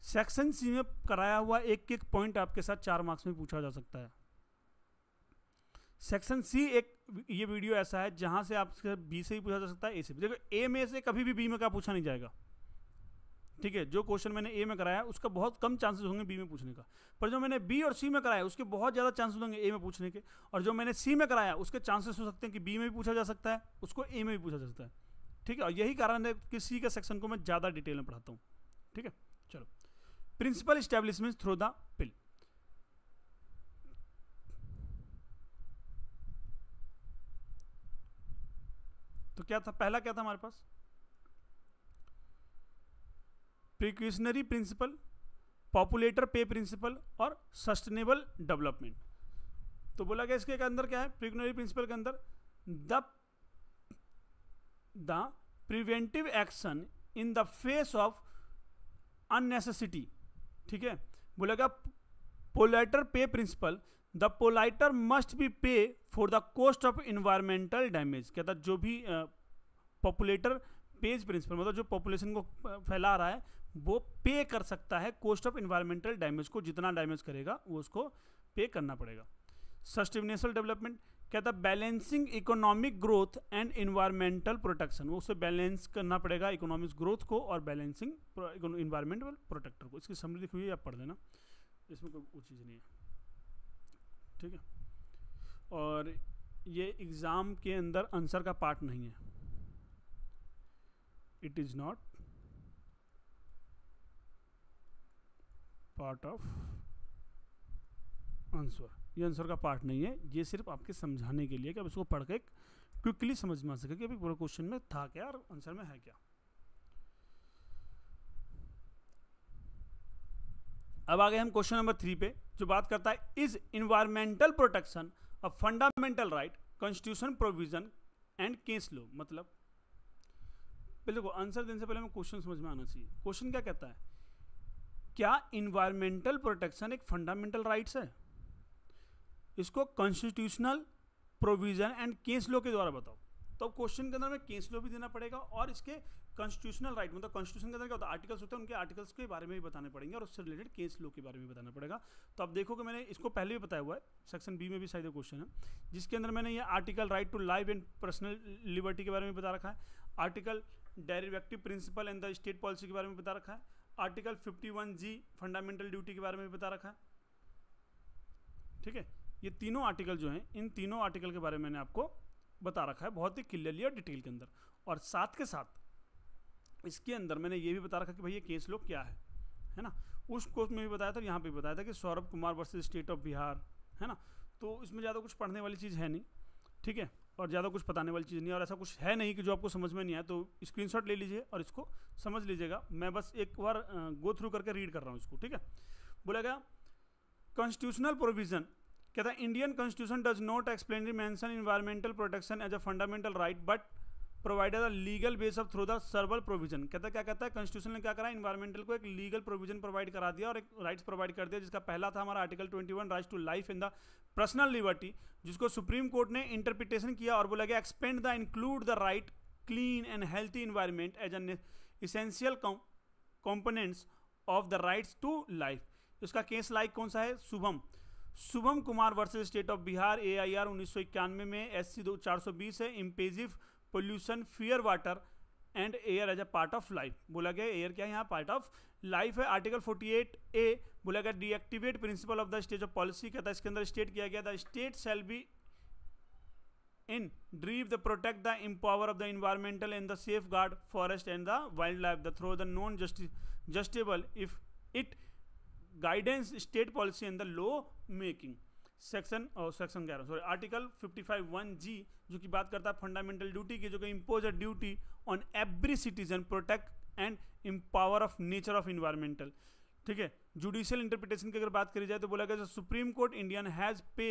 सेक्शन सी में कराया हुआ एक पॉइंट आपके साथ 4 मार्क्स में पूछा जा सकता है। सेक्शन सी एक ये वीडियो ऐसा है जहां से आपसे बी से भी पूछा जा सकता है, ए से भी। देखो ए में से कभी भी बी में का पूछा नहीं जाएगा। ठीक है, जो क्वेश्चन मैंने ए में कराया उसका बहुत कम चांसेस होंगे बी में पूछने का, पर जो मैंने बी और सी में कराया उसके बहुत ज़्यादा चांसेस होंगे ए में पूछने के, और जो मैंने सी में कराया उसके चांसेस हो सकते हैं कि बी में भी पूछा जा सकता है, उसको ए में भी पूछा जा सकता है। ठीक है, और यही कारण है कि सी का सेक्शन को मैं ज़्यादा डिटेल में पढ़ाता हूँ। ठीक है, चलो principle establishment through the PIL. तो क्या था, पहला क्या था हमारे पास, प्रिकॉशनरी प्रिंसिपल, पॉपुलेटर पे प्रिंसिपल और सस्टेनेबल डेवलपमेंट। तो बोला गया इसके अंदर क्या है, प्रिकॉशनरी प्रिंसिपल के अंदर the preventive action in the face of unnecessity. ठीक है, बोला गया polluter pay principle, the polluter must be pay for the cost of environmental damage. कहता जो भी पॉपुलेटर पेज प्रिंसिपल, मतलब जो पॉपुलेशन को फैला रहा है वो पे कर सकता है कॉस्ट ऑफ इन्वायरमेंटल डैमेज को, जितना डैमेज करेगा वो उसको पे करना पड़ेगा। सस्टेनेबल डेवलपमेंट कहता है balancing economic growth and environmental protection, वो उसे बैलेंस करना पड़ेगा इकोनॉमिक ग्रोथ को और बैलेंसिंग इन्वायरमेंटल प्रोटेक्टर को। इसकी समरी लिखी हुई है, आप पढ़ देना, इसमें कोई वो चीज़ नहीं है। ठीक है, और ये एग्जाम के अंदर आंसर का पार्ट नहीं है, it is not part of answer, ये आंसर का पार्ट नहीं है, ये सिर्फ आपके समझाने के लिए कि आप इसको पढ़ के क्विकली समझ में आ सके कि अभी पूरा क्वेश्चन में था क्या और आंसर में है क्या। अब आ गए हम क्वेश्चन नंबर 3 पे, जो बात करता है is environmental protection a fundamental right, constitution provision and case law. मतलब पहले देखो, आंसर देने से पहले हमें क्वेश्चन समझ में आना चाहिए। क्वेश्चन क्या कहता है, क्या इन्वायरमेंटल प्रोटेक्शन एक फंडामेंटल राइट्स है? इसको constitutional provision and case law के द्वारा बताओ। तो क्वेश्चन के अंदर में केस लॉ भी देना पड़ेगा और इसके कॉन्स्टिट्यूशनल राइट, मतलब कॉन्स्टिट्यूशन के अंदर क्या होता है, आर्टिकल्स होते हैं, उनके आर्टिकल्स के बारे में भी बताने पड़ेंगे और उससे रिलेटेड केस लॉ के बारे में बताना पड़ेगा। तो आप देखो कि मैंने इसको पहले भी बताया हुआ है, सेक्शन बी में भी शायद क्वेश्चन है, जिसके अंदर मैंने ये article right to life and personal liberty के बारे में बता रखा है, article derivative principle and the state policy के बारे में बता रखा है, आर्टिकल 51G फंडामेंटल ड्यूटी के बारे में बता रखा है। ठीक है, ये तीनों आर्टिकल जो हैं, इन तीनों आर्टिकल के बारे में मैंने आपको बता रखा है बहुत ही क्लियरली और डिटेल के अंदर। और साथ के साथ इसके अंदर मैंने ये भी बता रखा कि भाई ये केस लॉ क्या है ना। उस कोर्स में भी बताया था, यहाँ पे भी बताया था कि Saurabh Kumar versus state of Bihar, है ना। तो इसमें ज़्यादा कुछ पढ़ने वाली चीज़ है नहीं, ठीक है, और ज़्यादा कुछ बताने वाली चीज़ नहीं, और ऐसा कुछ है नहीं कि जो आपको समझ में नहीं आए तो स्क्रीनशॉट ले लीजिए और इसको समझ लीजिएगा। मैं बस एक बार गो थ्रू करके रीड कर रहा हूँ इसको। ठीक है, बोला गया कॉन्स्टिट्यूशनल प्रोविजन, कहता है Indian constitution does not explicitly mention environmental protection as a fundamental right but provided a legal base of through the several provision. कहता है क्या कहता है, कॉन्स्टिट्यूशन ने क्या करा, एनवायरमेंटल को एक लीगल प्रोविजन प्रोवाइड करा दिया और एक राइट्स प्रोवाइड कर दिया, जिसका पहला था हमारा article 21 right to life in the personal liberty, जिसको सुप्रीम कोर्ट ने इंटरप्रिटेशन किया और बोला गया expand the include the right clean and healthy environment as an essential components of the rights to life. इसका केस लाइक कौन सा है, Shubham Kumar versus state of Bihar, AIR 1991 में, SC 420 है, impassive pollution free water and air as a part of life. बोला गया air क्या है यहाँ, पार्ट ऑफ लाइफ है। आर्टिकल 48A बोला गया directive principle of the state of policy, कहता है इसके अंदर स्टेट किया गया the state shall be endeavour the protect the empower of the environmental and the safeguard forest and the wildlife the through the non justiciable if it guidance state policy and the law making. Section 11 sorry article 55(1)G जो कि बात करता है fundamental duty की, जो कि impose a duty on every citizen protect and empower of nature of environmental. ठीक है, जुडिशियल इंटरप्रिटेशन की अगर बात करी जाए तो बोला गया सुप्रीम कोर्ट इंडियन हैज पे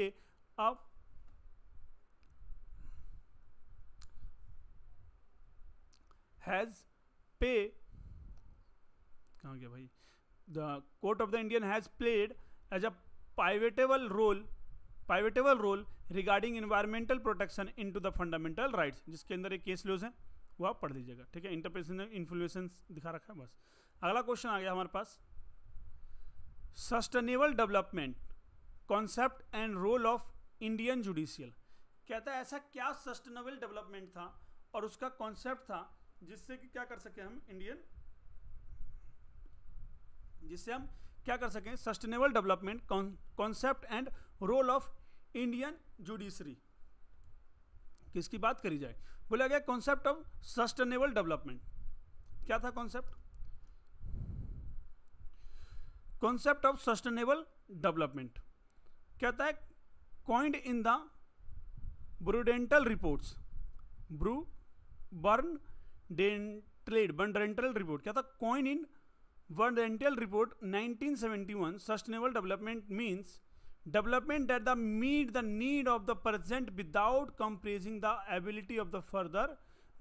अ कहाँ गया भाई, the court of the Indian has played as a pivotal role regarding environmental protection into the fundamental rights, जिसके अंदर एक केस लॉज है वो आप पढ़ दीजिएगा। ठीक है, इंटरप्रिटेशन इन्फ्लुएंस दिखा रखा है बस। अगला क्वेश्चन आ गया हमारे पास, sustainable development concept and role of Indian judicial. कहता है ऐसा क्या सस्टेनेबल डेवलपमेंट था और उसका कॉन्सेप्ट था जिससे कि क्या कर सके हम जिससे हम क्या कर सकें, sustainable development concept and role of Indian judiciary. किसकी बात करी जाए, बोला गया कॉन्सेप्ट ऑफ सस्टेनेबल डेवलपमेंट। क्या था कॉन्सेप्ट ऑफ सस्टेनेबल डेवलपमेंट? कहता है coined in the Brundtland reports, Brundtland report. क्या था, coin in World Rental Report 1971, sustainable development means development that meet the need of the present without compromising the ability of the further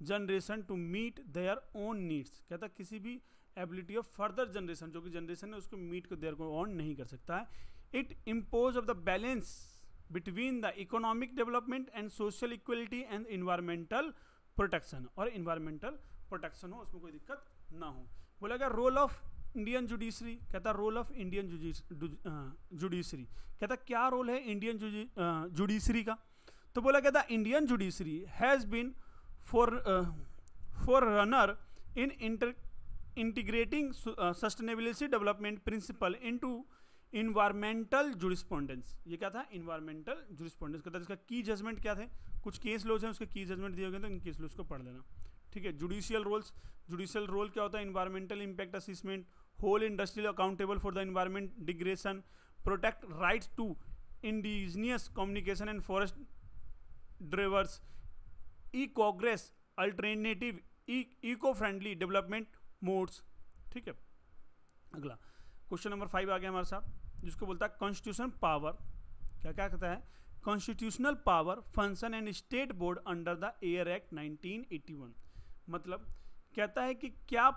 generation to meet their own needs. कहता किसी भी ability of further generation, जो कि generation है उसको meet को there को on नहीं कर सकता है। It impose of the balance between the economic development and social equality and environmental protection, और इन्वायरमेंटल प्रोटेक्शन हो उसमें कोई दिक्कत ना हो। बोला गया रोल ऑफ इंडियन जुडिशरी, कहता रोल ऑफ इंडियन जुडिशरी, कहता क्या रोल है इंडियन जुडिशरी का। तो बोला कहता Indian judiciary has been forerunner in integrating sustainability development principle into environmental jurisprudence। ये क्या था? environmental jurisprudence। कहता है इसका की जजमेंट क्या थे? कुछ केस लॉज हैं, उसके की जजमेंट दिए गए, तो इन केस लॉज को पढ़ लेना। ठीक है। जुडिशियल रोल्स, जुडिशियल रोल क्या होता है? environmental impact assessment, whole industrial accountable for the environment degradation, protect rights to indigenous communication and forest drivers, encourages alternative eco friendly development modes. ठीक है। अगला क्वेश्चन नंबर 5 आ गया हमारे साथ, जिसको बोलता है कॉन्स्टिट्यूशन पावर। क्या क्या कहता है? Constitutional power function and state board under the air act 1981। मतलब कहता है कि क्या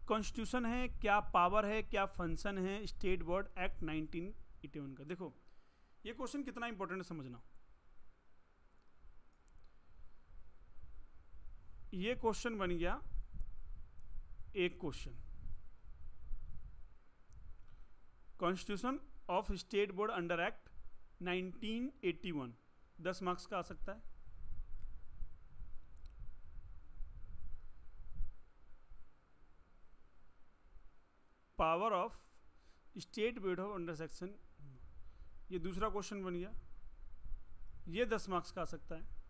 कॉन्स्टिट्यूशन है, क्या पावर है, क्या फंक्शन है स्टेट बोर्ड एक्ट 1981 का। देखो ये क्वेश्चन कितना इंपॉर्टेंट है समझना। ये क्वेश्चन बन गया एक question, constitution of state board under act 1981, 10 marks का आ सकता है। Power of state board of under section, ये दूसरा क्वेश्चन बन गया, ये 10 मार्क्स का आ सकता है।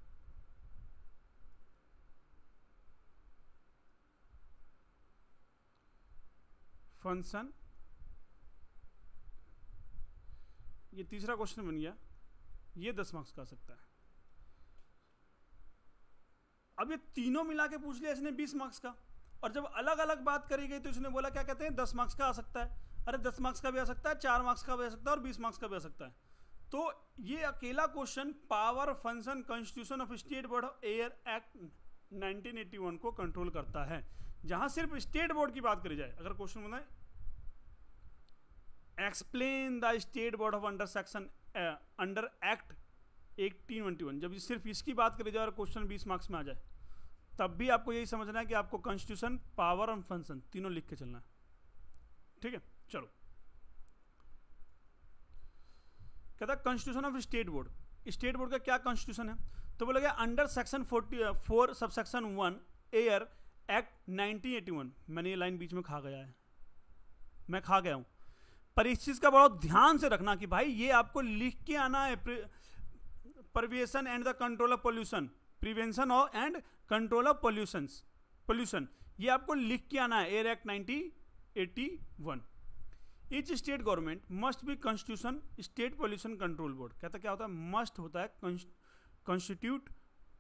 फंक्शन, ये तीसरा क्वेश्चन बन गया, ये 10 मार्क्स का आ सकता है। अब ये तीनों मिला के पूछ लिया इसने 20 मार्क्स का, और जब अलग अलग बात करी गई तो इसने बोला क्या कहते हैं 10 मार्क्स का आ सकता है। अरे 10 मार्क्स का भी आ सकता है, 4 मार्क्स का भी आ सकता है और 20 मार्क्स का भी आ सकता है। तो ये अकेला question power function constitution of state board of air act 1981 को कंट्रोल करता है, जहां सिर्फ स्टेट बोर्ड की बात करी जाए। अगर क्वेश्चन बनाए explain the state board of under section under act 1821, जब सिर्फ इसकी बात करी जाए और क्वेश्चन 20 मार्क्स में आ जाए, तब भी आपको यही समझना है कि आपको कॉन्स्टिट्यूशन, पावर और फंक्शन तीनों लिख के चलना है। ठीक है। चलो कहता constitution of state board, state board का क्या कॉन्स्टिट्यूशन है? तो बोला गया under section 44 subsection 1 air act 1981। मैंने ये लाइन बीच में खा गया है, मैं खा गया हूं, पर इस चीज का बहुत ध्यान से रखना कि भाई ये आपको लिख के आना है। Prevention and the control of pollution, prevention और एंड कंट्रोल ऑफ पोल्यूशन, ये आपको लिख के आना है। Air act 1981। Each state government must be constitution state pollution control board. कहता क्या होता है? मस्ट होता है कॉन्स्टिट्यूट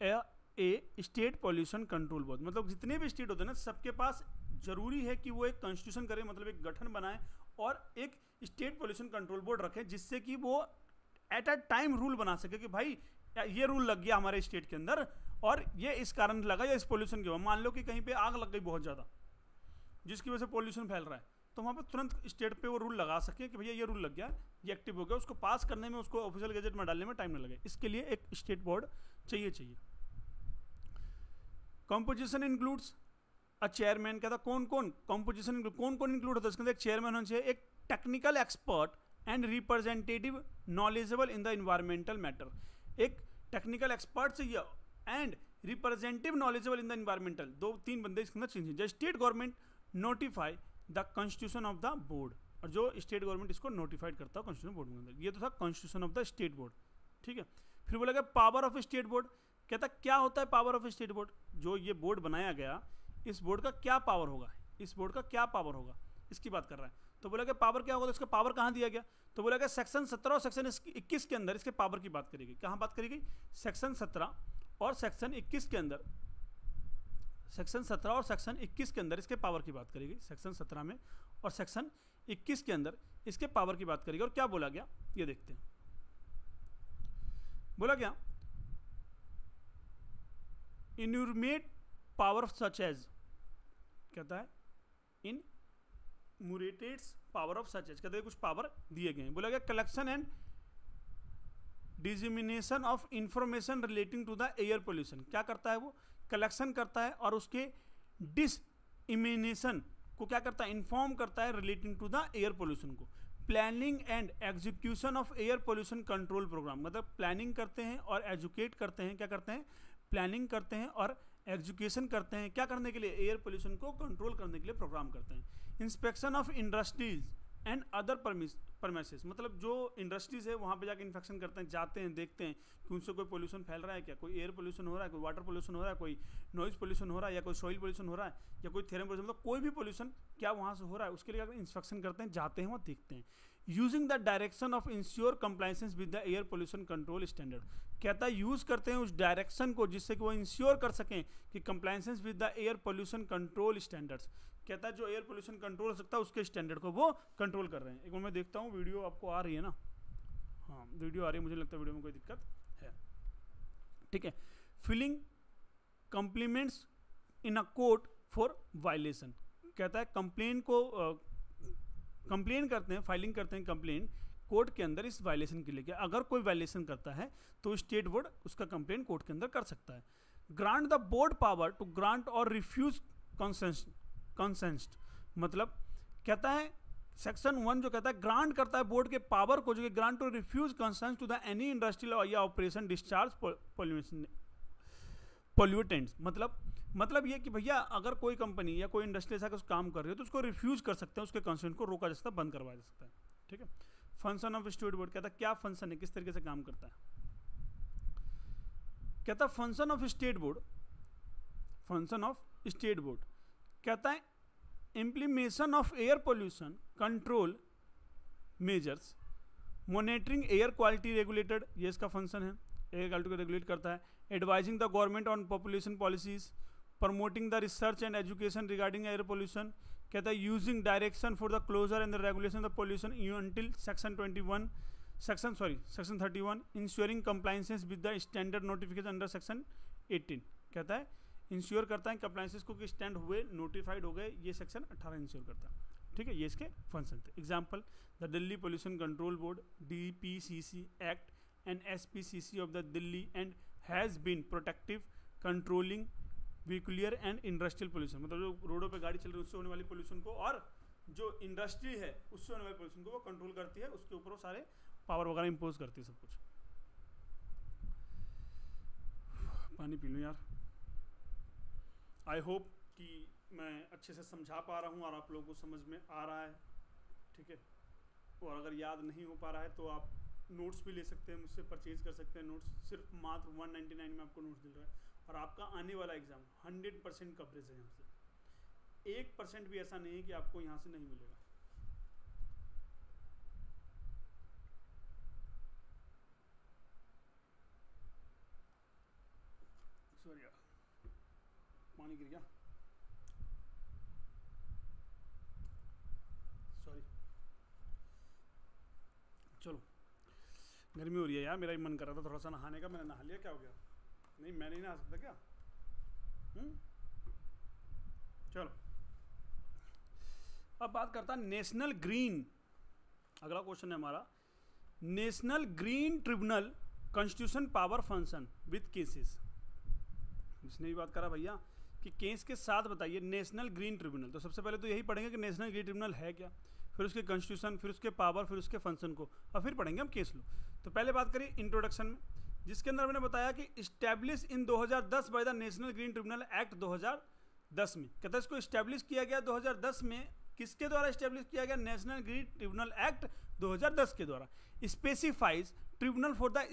ए स्टेट पोल्यूशन कंट्रोल बोर्ड। मतलब जितने भी स्टेट होते हैं ना, सबके पास जरूरी है कि वो एक कॉन्स्टिट्यूशन करे, मतलब एक गठन बनाए और एक स्टेट पोल्यूशन कंट्रोल बोर्ड रखे, जिससे कि वो एट अ टाइम रूल बना सके कि भाई ये रूल लग गया हमारे स्टेट के अंदर और ये इस कारण लगा या इस पोल्यूशन की वजह। मान लो कि कहीं पे आग लग गई बहुत ज़्यादा, जिसकी वजह से पोल्यूशन फैल रहा है, तो वहाँ पर तुरंत स्टेट पे वो रूल लगा सके कि भैया ये रूल लग गया, ये एक्टिव हो गया, उसको पास करने में, उसको ऑफिशियल गैजेट में डालने में टाइम न लगे। इसके लिए एक स्टेट बोर्ड चाहिए। Composition includes a chairman. कहता कौन कौन इंक्लूड होता है इसके अंदर? एक चेयरमैन होना चाहिए, एक technical expert and representative knowledgeable in the environmental matter. एक टेक्निकल एक्सपर्ट चाहिए and representative knowledgeable in the environmental, 2-3 बंदे इसके अंदर चाहिए। जो state government notify the constitution of the board, और जो स्टेट गवर्नमेंट इसको नोटिफाइड करता है कॉन्स्टिट्यूशन बोर्ड के अंदर। ये तो था constitution of the state board. ठीक है। फिर बोला गया पावर ऑफ स्टेट बोर्ड। कहता क्या होता है पावर ऑफ स्टेट बोर्ड? जो ये बोर्ड बनाया गया, इस बोर्ड का क्या पावर होगा, इस बोर्ड का क्या पावर होगा, इसकी बात कर रहा है। तो बोला कि पावर क्या होगा, तो इसका पावर कहाँ दिया गया? तो बोला कि सेक्शन 17 और सेक्शन 21 के अंदर इसके पावर की बात करी गई। कहाँ बात करी गई? सेक्शन 17 और सेक्शन 21 के अंदर। सेक्शन 17 और सेक्शन 21 के अंदर इसके पावर की बात करेगी, सेक्शन 17 में और सेक्शन 21 के अंदर इसके पावर की बात करेगी। और क्या बोला गया ये देखते हैं। बोला गया इन्यूमरेट पावर सच एज, कहता है in enumerated power of such, कहते हैं कुछ पावर दिए गए हैं। बोला गया collection and dissemination of information relating to the air pollution, क्या करता है वो, कलेक्शन करता है और उसके डिसइमिनेशन को क्या करता है, इन्फॉर्म करता है relating to the air pollution को। Planning and execution of air pollution control program, मतलब प्लानिंग करते हैं और एजुकेट करते हैं, क्या करते हैं, प्लानिंग करते हैं और एजुकेशन करते हैं, क्या करने के लिए, एयर पोल्यूशन को कंट्रोल करने के लिए प्रोग्राम करते हैं। Inspection of industries and other premises, मतलब जो इंडस्ट्रीज है वहाँ पे जाके इंस्पेक्शन करते हैं, जाते हैं, देखते हैं कि उनसे कोई पोल्यूशन फैल रहा है क्या, कोई एयर पोल्यूशन हो रहा है, कोई वाटर पोल्यूशन हो रहा है, कोई नॉइज पोल्यूशन हो रहा है, या कोई सॉइल पोल्यूशन हो रहा है, या कोई थेरम पोल्यूशन, मतलब कोई भी पोल्यूशन क्या वहाँ से हो रहा है, उसके लिए अगर इंस्पेक्शन करते हैं, जाते हैं, वहाँ देखते हैं। Using the direction of ensure compliances with the air pollution control standard, कहता है यूज करते हैं उस डायरेक्शन को जिससे कि वो इंश्योर कर सकें कि compliances with the air pollution control standards, कहता है जो एयर पोल्यूशन कंट्रोल हो सकता है उसके स्टैंडर्ड को वो कंट्रोल कर रहे हैं। एक बार मैं देखता हूँ वीडियो आपको आ रही है ना, हाँ वीडियो आ रही है, मुझे लगता है वीडियो में कोई दिक्कत है, ठीक है। Filing complaints in a court for violation, कहता है कंप्लेन को कंप्लेन करते हैं, फाइलिंग करते हैं कंप्लेन कोर्ट के अंदर इस वायलेशन के लिए, अगर कोई वायलेशन करता है तो स्टेट बोर्ड उसका कंप्लेन कोर्ट के अंदर कर सकता है। Grant the board power to grant और रिफ्यूज कंसेंट, मतलब कहता है सेक्शन 1 जो कहता है ग्रांट करता है बोर्ड के पावर को, जो कि grant to refuse consent to the any industrial या ऑपरेशन डिस्चार्ज पोल्यूटेंट्स, मतलब ये कि भैया अगर कोई कंपनी या कोई इंडस्ट्री ऐसा कुछ काम कर रही है तो उसको रिफ्यूज कर सकते हैं, उसके कंसेंट को रोका जा सकता है, बंद करवाया जा सकता है, ठीक है। फंक्शन ऑफ स्टेट बोर्ड, कहता है क्या फंक्शन है, किस तरीके से काम करता है, कहता है function of state board, function of state board कहता है implementation of air pollution control measures, monitoring air quality regulated, ये इसका फंक्शन है, एयर क्वालिटी को रेगुलेट करता है। Advising the government on population policies, promoting the research and education regarding air pollution, कहता है using direction for the closure and the regulation of pollution units section 31, ensuring compliances with the standard notification under section 18, कहता है ensure करता है compliances को कि stand हुए, notified हो गए, ये सेक्शन 18 इंश्योर करता है, ठीक है। ये इसके फंक्शन थे। Example the Delhi pollution control board DPCC act and SPCC of the Delhi and has been protective controlling vehicular and industrial pollution, मतलब जो रोडों पे गाड़ी चल रही है उससे होने वाली पोल्यूशन को और जो इंडस्ट्री है उससे होने वाली पोल्यूशन को वो कंट्रोल करती है, उसके ऊपर वो सारे पावर वगैरह इम्पोज करती है, सब कुछ। पानी पी लूँ यार। आई होप कि मैं अच्छे से समझा पा रहा हूँ और आप लोगों को समझ में आ रहा है, ठीक है। और अगर याद नहीं हो पा रहा है तो आप नोट्स भी ले सकते हैं, मुझसे परचेज कर सकते हैं नोट्स, सिर्फ मात्र 199 में आपको नोट्स मिल रहा है। और आपका आने वाला एग्जाम 100% कवरेज है, यहाँ से 1% भी ऐसा नहीं है कि आपको यहाँ से नहीं मिलेगा। सॉरी यार, पानी गिर गया, सॉरी। चलो, गर्मी हो रही है यार, मेरा ही मन कर रहा था थोड़ा सा नहाने का, मैंने नहा लिया, क्या हो गया? नहीं, मैं नहीं नहा सकता क्या? चलो, अब बात करता नेशनल ग्रीन, अगला क्वेश्चन है हमारा, national green tribunal constitution power function with cases. इसने भी बात करा भैया कि केस के साथ बताइए नेशनल ग्रीन ट्रिब्यूनल। तो सबसे पहले तो यही पढ़ेंगे कि नेशनल ग्रीन ट्रिब्यूनल है क्या, फिर उसके कॉन्स्टिट्यूशन, फिर उसके पावर, फिर उसके फंक्शन को, और फिर पढ़ेंगे हम केस लो। तो पहले बात करिए इंट्रोडक्शन में, जिसके अंदर मैंने बताया कि establish in 2010 by the national green tribunal act 2010 में, कहता है इसको इस्टेब्लिश किया गया 2010 में, किसके द्वारा इस्टेब्लिश किया गया? नेशनल ग्रीन ट्रिब्यूनल एक्ट 2010 के द्वारा। Specifies tribunal for the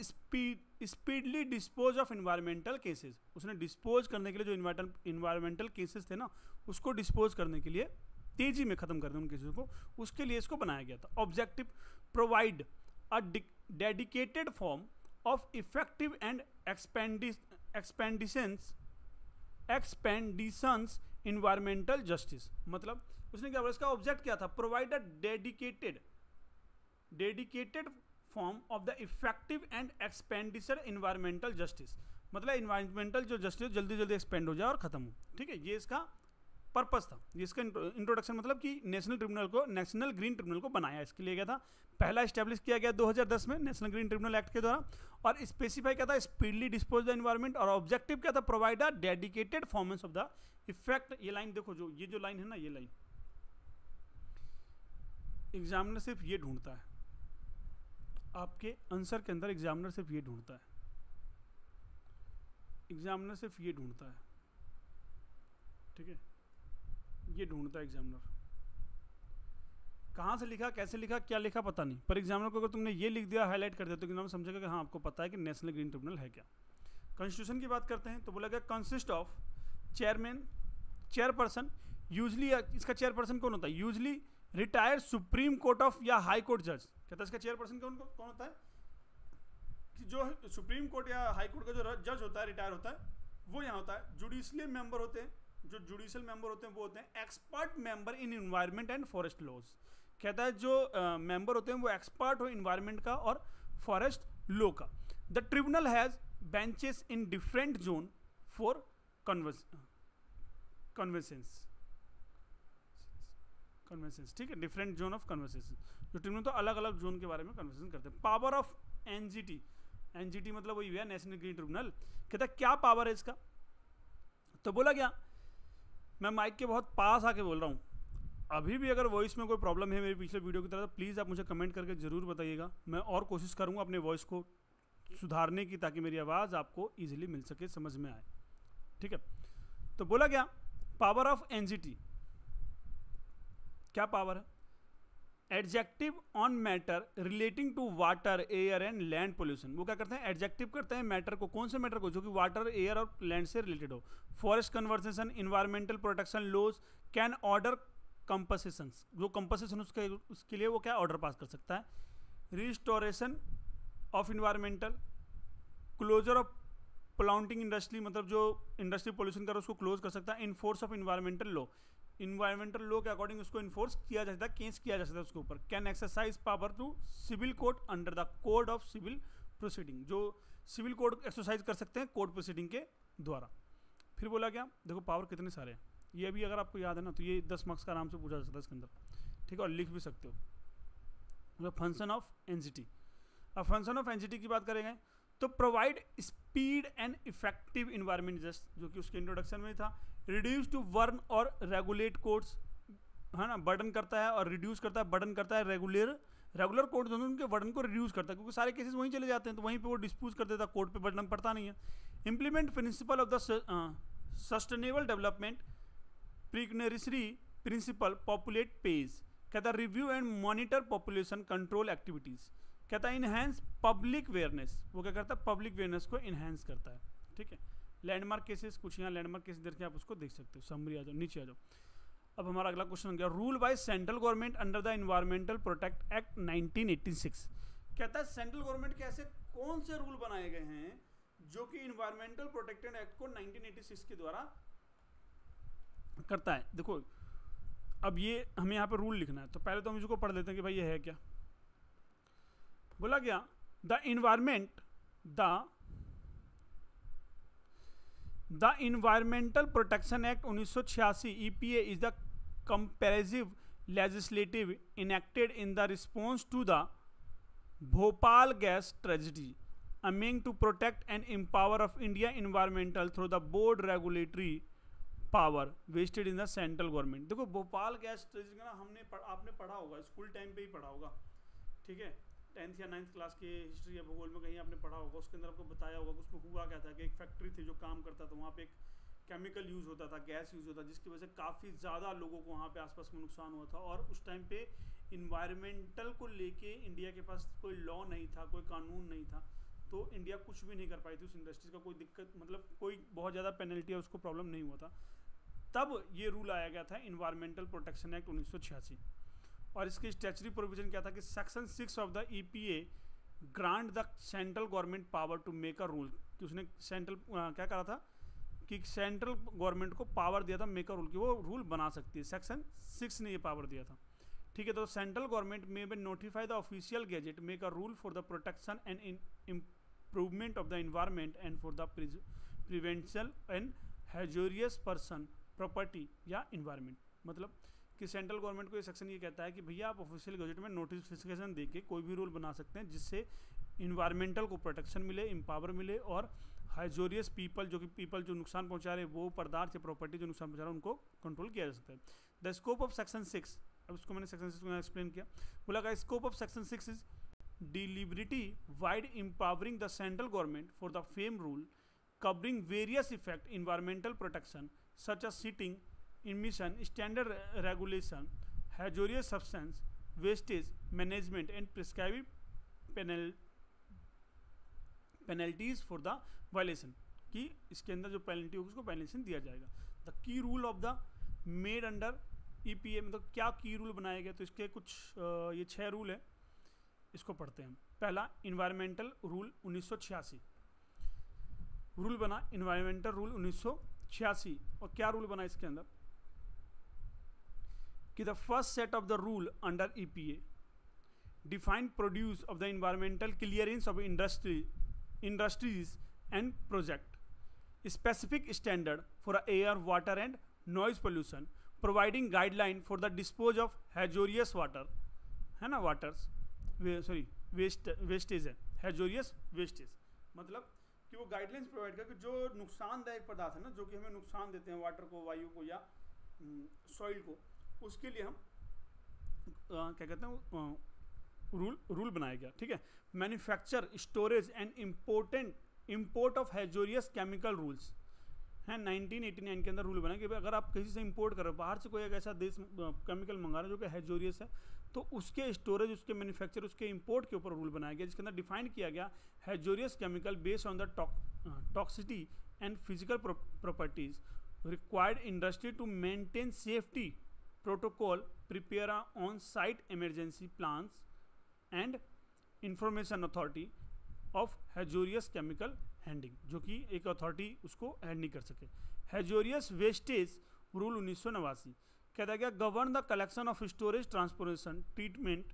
speedily dispose of environmental cases, उसने डिस्पोज करने के लिए जो इन्वायरमेंटल केसेस थे ना, उसको डिस्पोज करने के लिए, तेजी में खत्म कर दें उन केसेस को, उसके लिए इसको बनाया गया था। Objective provide a dedicated form of effective and expeditions expeditions environmental justice. मतलब उसने क्या बोला, इसका ऑब्जेक्ट क्या था, provide a dedicated form of the effective and expenditure environmental justice. मतलब इन्वायरमेंटल जो जस्टिस जल्दी जल्दी एक्सपेंड हो जाए और खत्म हो, ठीक है, ये इसका पर्पस था। ये इसका इंट्रोडक्शन मतलब कि नेशनल ग्रीन ट्रिब्यूनल को बनाया, इसके लिए गया था। पहला स्टैब्लिश किया गया 2010 में नेशनल ग्रीन ट्रिब्यूनल एक्ट के द्वारा, और स्पेसिफाई क्या था, स्पीडली डिस्पोज द एनवायरमेंट, और ऑब्जेक्टिव क्या था, provide a dedicated forums of the effect. ये लाइन देखो, जो ये जो लाइन है ना, ये लाइन एग्जामिनर सिर्फ ये ढूंढता है, आपके आंसर के अंदर एग्जामिनर सिर्फ ये ढूंढता है, एग्जामिनर सिर्फ ये ढूंढता है, ठीक है, ये ढूंढता है एग्जामिनर। कहाँ से लिखा, कैसे लिखा, क्या लिखा पता नहीं, पर एग्जामिनर को अगर तुमने ये लिख दिया, हाईलाइट कर दिया, तो एग्जामिनर समझेगा कि हाँ आपको पता है कि नेशनल ग्रीन ट्रिब्यूनल है क्या। कॉन्स्टिट्यूशन की बात करते हैं तो बोला गया consist of chairman, chairperson, usually इसका चेयरपर्सन कौन होता है, usually retired supreme court of या हाई कोर्ट जज। कहता है इसका चेयरपर्सन कौन होता है, कि जो सुप्रीम कोर्ट या हाई कोर्ट का जो जज होता है, रिटायर होता है, वो यहाँ होता है। जुडिशियल मेंबर होते हैं, जो जुडिशियल मेंबर होते हैं वो होते हैं expert member in environment and forest laws. कहता है जो मेंबर होते हैं वो एक्सपर्ट हो एनवायरनमेंट का और फॉरेस्ट लॉ का। The tribunal has benches in different zone for convenience, ठीक है, डिफरेंट जोन ऑफ कन्वर्सेशन। जो ट्रिब्यूनल तो अलग अलग जोन के बारे में कन्वर्सेशन करते हैं। पावर ऑफ एनजीटी, एनजीटी मतलब वही है नेशनल ग्रीन ट्रिब्यूनल। कहता है क्या पावर है इसका, तो बोला गया, मैं माइक के बहुत पास आके बोल रहा हूँ, अभी भी अगर वॉइस में कोई प्रॉब्लम है मेरी पिछले वीडियो की तरह, तो प्लीज़ आप मुझे कमेंट करके ज़रूर बताइएगा। मैं और कोशिश करूँगा अपने वॉइस को सुधारने की, ताकि मेरी आवाज़ आपको ईजिली मिल सके, समझ में आए, ठीक है। तो बोला गया पावर ऑफ एनजीटी, क्या पावर है, adjective on matter relating to water, air and land pollution. वो क्या करते हैं, एडजेक्टिव करते हैं मैटर को, कौन से मैटर को, जो कि वाटर, एयर और लैंड से रिलेटेड हो। Forest conversation, environmental protection laws can order compensations, जो कंपसेशन उसके लिए वो क्या ऑर्डर पास कर सकता है। Restoration of environmental, closure of planting industry, मतलब जो इंडस्ट्री पोल्यूशन कर उसको क्लोज कर सकता है। Enforce of environmental law, environmental law के अकॉर्डिंग उसको इन्फोर्स किया जा सकता है, केस किया जा सकता है उसके ऊपर। Can exercise power to civil court under the code of civil proceeding, जो सिविल कोड एक्सरसाइज कर सकते हैं कोर्ट प्रोसीडिंग के द्वारा। फिर बोला क्या, देखो पावर कितने सारे हैं, ये अभी अगर आपको याद है ना, तो ये 10 मार्क्स का आराम से पूछा जा सकता है इसके अंदर, ठीक है, और लिख भी सकते हो। फंक्शन ऑफ एनजीटी, अब फंक्शन ऑफ एनजीटी की बात करेंगे तो provide speed and effective environment just, जो कि उसके इंट्रोडक्शन में था। रिड्यूस टू वर्न और रेगुलेट कोड्स, है ना, बर्डन करता है और रिड्यूस करता है, बर्डन करता है। रेगुलर कोड दोनों उनके बर्डन को रिड्यूस करता है, क्योंकि सारे केसेस वहीं चले जाते हैं, तो वहीं पे वो डिस्प्यूज कर देता है, कोर्ट पे बर्डन पड़ता नहीं है। Implement principle of the sustainable development precautionary principle populate page. कहता है review and monitor population control activities. कहता है इनहेंस पब्लिक अवेयरनेस, वो क्या करता है, पब्लिक अवेयरनेस को इनहेंस करता है, ठीक है। लैंडमार्क केसेस, कुछ यहाँ लैंडमार्क केसेस देख के आप उसको देख सकते हो। समरी आ जाओ, नीचे आ जाओ। अब हमारा अगला क्वेश्चन हो गया, rule by central government under the environmental protect act 1986। कहता है सेंट्रल गवर्नमेंट के ऐसे कौन से रूल बनाए गए हैं जो कि एनवायरमेंटल प्रोटेक्टेड एक्ट को 1986 के द्वारा करता है। देखो अब ये हमें यहाँ पे रूल लिखना है, तो पहले तो हम इसको पढ़ लेते हैं कि भाई ये है क्या। बोला गया the environmental protection act 1986 EPA is the comparative legislative enacted in the response to the Bhopal gas tragedy aiming to protect and empower of India environmental through the board regulatory power vested in the central government। देखो Bhopal gas tragedy का ना आपने पढ़ा होगा, school time पे ही पढ़ा होगा, ठीक है, 10th या 9th क्लास के हिस्ट्री या भूगोल में कहीं आपने पढ़ा होगा। उसके अंदर आपको बताया होगा कि उसमें हुआ क्या था कि एक फैक्ट्री थी जो काम करता था, वहाँ पे एक केमिकल यूज़ होता था, गैस यूज़ होता था, जिसकी वजह से काफ़ी ज़्यादा लोगों को वहाँ पे आसपास में नुकसान हुआ था। और उस टाइम पे इन्वायरमेंटल को लेके इंडिया के पास कोई लॉ नहीं था, कोई कानून नहीं था, तो इंडिया कुछ भी नहीं कर पाई थी। उस इंडस्ट्रीज का कोई दिक्कत, मतलब कोई बहुत ज़्यादा पेनल्टी है उसको प्रॉब्लम नहीं हुआ था। तब ये रूल आया गया था इन्वायरमेंटल प्रोटेक्शन एक्ट 1986। और इसकी स्टैच्यूटरी प्रोविजन क्या था कि section 6 of the EPA grant the central government power to make a rule, कि उसने सेंट्रल क्या करा था कि सेंट्रल गवर्नमेंट को पावर दिया था मेक अ रूल, कि वो रूल बना सकती है। सेक्शन 6 ने ये पावर दिया था, ठीक है। तो central government may be notify the official gazette make a rule for the protection and improvement of the environment and for the prevention and hazardous person property या इन्वायरमेंट। मतलब कि सेंट्रल गवर्नमेंट को ये सेक्शन ये कहता है कि भैया आप ऑफिशियल गैजेट में नोटिफिकेशन देके कोई भी रूल बना सकते हैं जिससे इन्वायरमेंटल को प्रोटेक्शन मिले, एम्पावर मिले, और हाइजोरियस पीपल जो नुकसान पहुंचा रहे, वो पदार्थ या प्रॉपर्टी जो नुकसान पहुंचा रहे उनको कंट्रोल किया जा सकता है। द स्कोप ऑफ सेक्शन 6, अब इसको मैंने सेक्शन 6 में एक्सप्लेन किया। बोला का scope of section 6 is deliberately wide empowering the central government for the frame rule covering various effect environmental protection such as seating, emission, standard regulation, hazardous substance, wastage management and prescribed penalties for the violation, कि इसके अंदर जो penalty होगी उसको penalty दिया जाएगा। The key rule of the made under EPA, मतलब क्या की रूल बनाया गया, तो इसके कुछ ये 6 रूल है, इसको पढ़ते हैं। पहला इन्वायरमेंटल रूल 1986 रूल बना, इन्वायरमेंटल रूल 1986। और क्या रूल बना इसके अंदर कि the first set of the rule under EPA define produce of the environmental clearance of industries and project, specific standard for air, water and noise pollution, providing guideline for the dispose of hazardous water, है ना, waters sorry wastage है, हैजोरियस wastage, मतलब कि वो guidelines provide कर कि जो नुकसानदायक पदार्थ है ना, जो कि हमें नुकसान देते हैं वाटर को, वायु को या सॉइल को, उसके लिए हम क्या कहते हैं रूल बनाया गया, ठीक है। Manufacture, storage and import of hazardous chemical rules हैं 1989 के अंदर रूल बना कि अगर आप कहीं से इंपोर्ट कर रहे हो, बाहर से कोई एक ऐसा देश केमिकल मंगा रहे हो जो कि हैजोरियस है, तो उसके स्टोरेज, उसके मैन्युफैक्चर, उसके इंपोर्ट के ऊपर रूल बनाया गया, जिसके अंदर डिफाइन किया गया hazardous chemical based on the toxicity and physical properties required industry to maintain safety protocol, prepare on site emergency plans and information authority of hazardous chemical handling, जो कि एक अथॉरिटी उसको हैंड नहीं कर सके। हैजोरियस वेस्टेज रूल 1989 कहता गया govern the collection of storage, transportation, treatment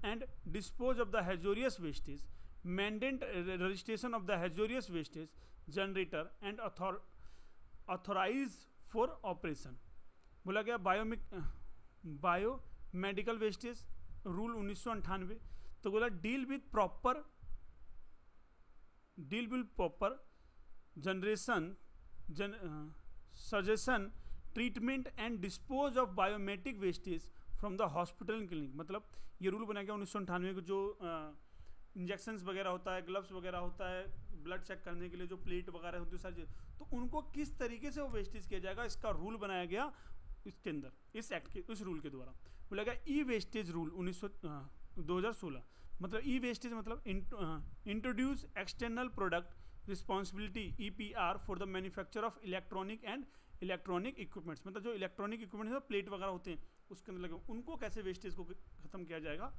and dispose of the hazardous wastage, mandate registration of the hazardous wastage generator and authorise for operation. बोला गया बायो मेडिकल वेस्टेज रूल 1998, तो बोला deal with proper generation, suggestion, treatment and dispose of biometric wastage from the hospital and clinic. मतलब ये rule बनाया गया 1998 को, जो इंजेक्शंस वगैरह होता है, ग्लव्स वगैरह होता है, ब्लड चेक करने के लिए जो प्लेट वगैरह होती है सारी चीज़, तो उनको किस तरीके से वो वेस्टेज किया जाएगा, इसका रूल बनाया गया इसके अंदर, इस एक्ट के, इस रूल के द्वारा। बोला गया ई वेस्टेज रूल 2016, मतलब ई वेस्टेज मतलब introduce external product responsibility EPR for the manufacture of electronic and electronic equipments, मतलब जो इलेक्ट्रॉनिक इक्विपमेंट्स प्लेट वगैरह होते हैं उसके अंदर लगे, उनको कैसे वेस्टेज को खत्म किया जाएगा,